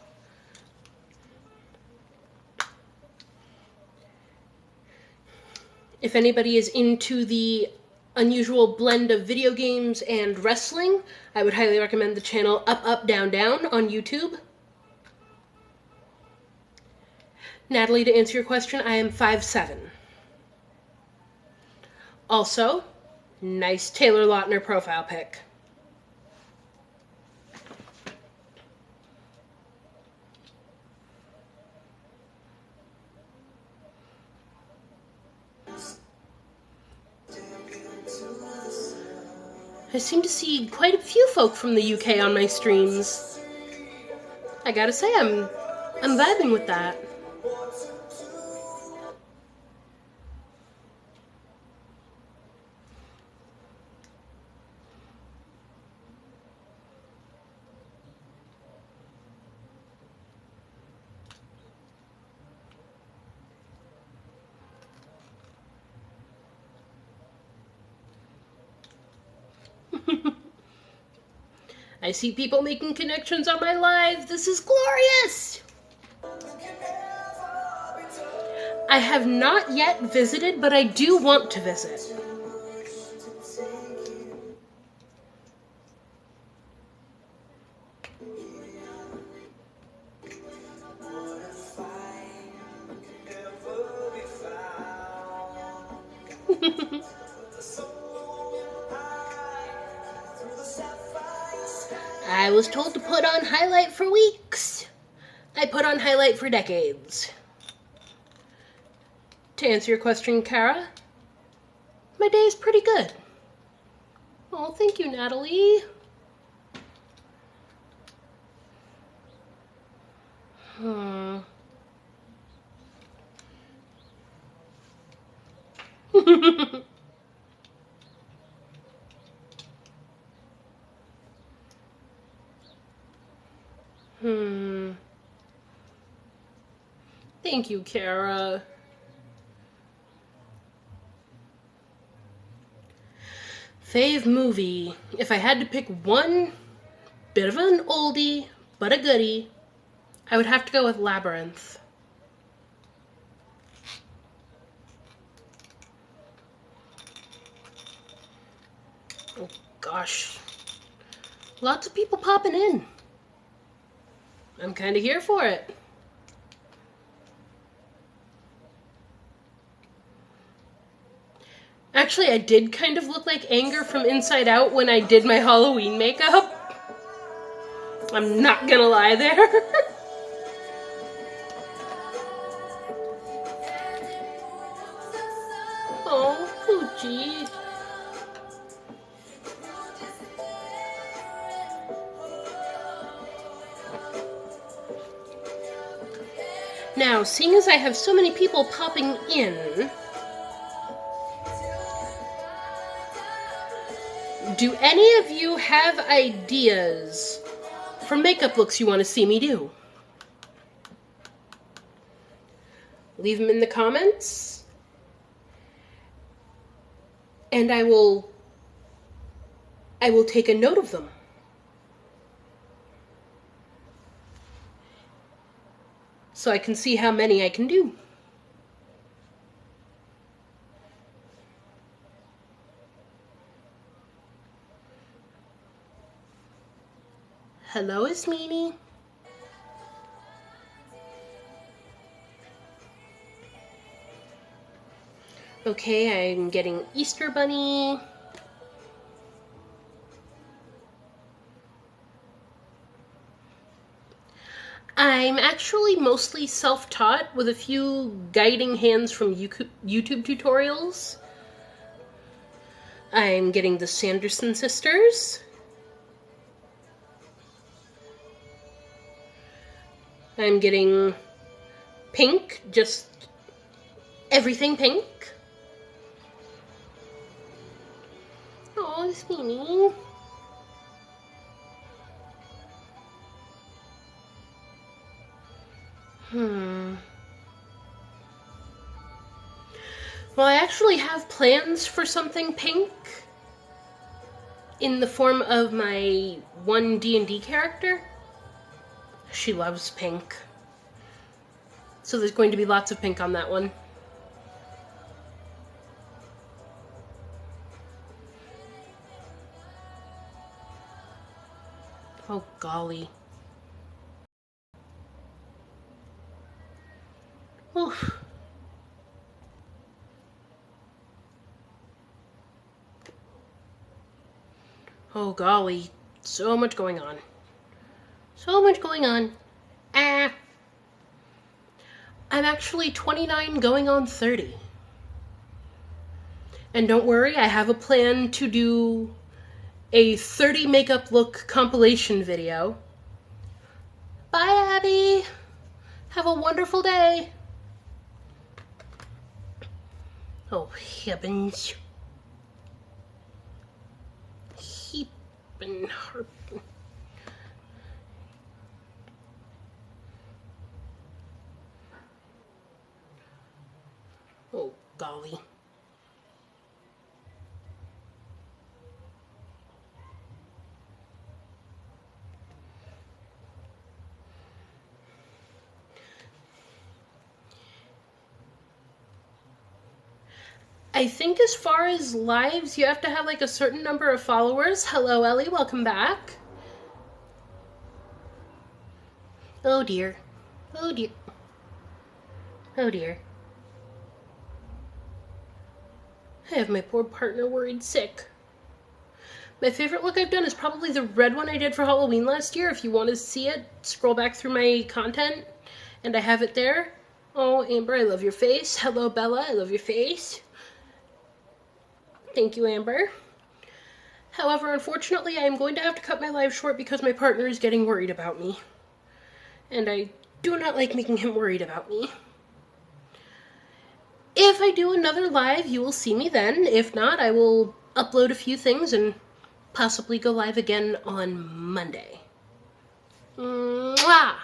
If anybody is into the unusual blend of video games and wrestling, I would highly recommend the channel Up Up Down Down on YouTube. Natalie, to answer your question, I am 5'7". Also, nice Taylor Lautner profile pic. I seem to see quite a few folk from the UK on my streams. I gotta say, I'm vibing with that. I see people making connections on my live. This is glorious! I have not yet visited, but I do want to visit. I was told to put on highlight for weeks. I put on highlight for decades. To answer your question, Kara, my day is pretty good. Oh, thank you, Natalie. Thank you, Kara. Fave movie. If I had to pick one bit of an oldie, but a goodie, I would have to go with Labyrinth. Oh, gosh. Lots of people popping in. I'm kind of here for it. Actually, I did kind of look like Anger from Inside Out when I did my Halloween makeup. I'm not gonna lie there. Oh, Poochie. Now, seeing as I have so many people popping in, do any of you have ideas for makeup looks you want to see me do? Leave them in the comments, and I will take a note of them. So I can see how many I can do. Hello, Ismini. Okay, I'm getting Easter Bunny. I'm actually mostly self-taught with a few guiding hands from YouTube tutorials. I'm getting the Sanderson sisters. I'm getting pink, just everything pink. Oh, it's Mimi. Well, I actually have plans for something pink in the form of my one D&D character. She loves pink. So there's going to be lots of pink on that one. Oh, golly. Oof. Oh, golly. So much going on. So much going on. I'm actually 29 going on 30. And don't worry, I have a plan to do a 30 makeup look compilation video. Bye, Abby. Have a wonderful day. Oh, heavens. Heapin' harpin'. Oh, golly. I think as far as lives, you have to have like a certain number of followers. Hello, Ellie. Welcome back. Oh, dear. Oh, dear. Oh, dear. I have my poor partner worried sick. My favorite look I've done is probably the red one I did for Halloween last year. If you want to see it, scroll back through my content, and I have it there. Oh, Amber, I love your face. Hello, Bella. I love your face. Thank you, Amber. However, unfortunately, I am going to have to cut my live short because my partner is getting worried about me. And I do not like making him worried about me. If I do another live, you will see me then. If not, I will upload a few things and possibly go live again on Monday. Mwah!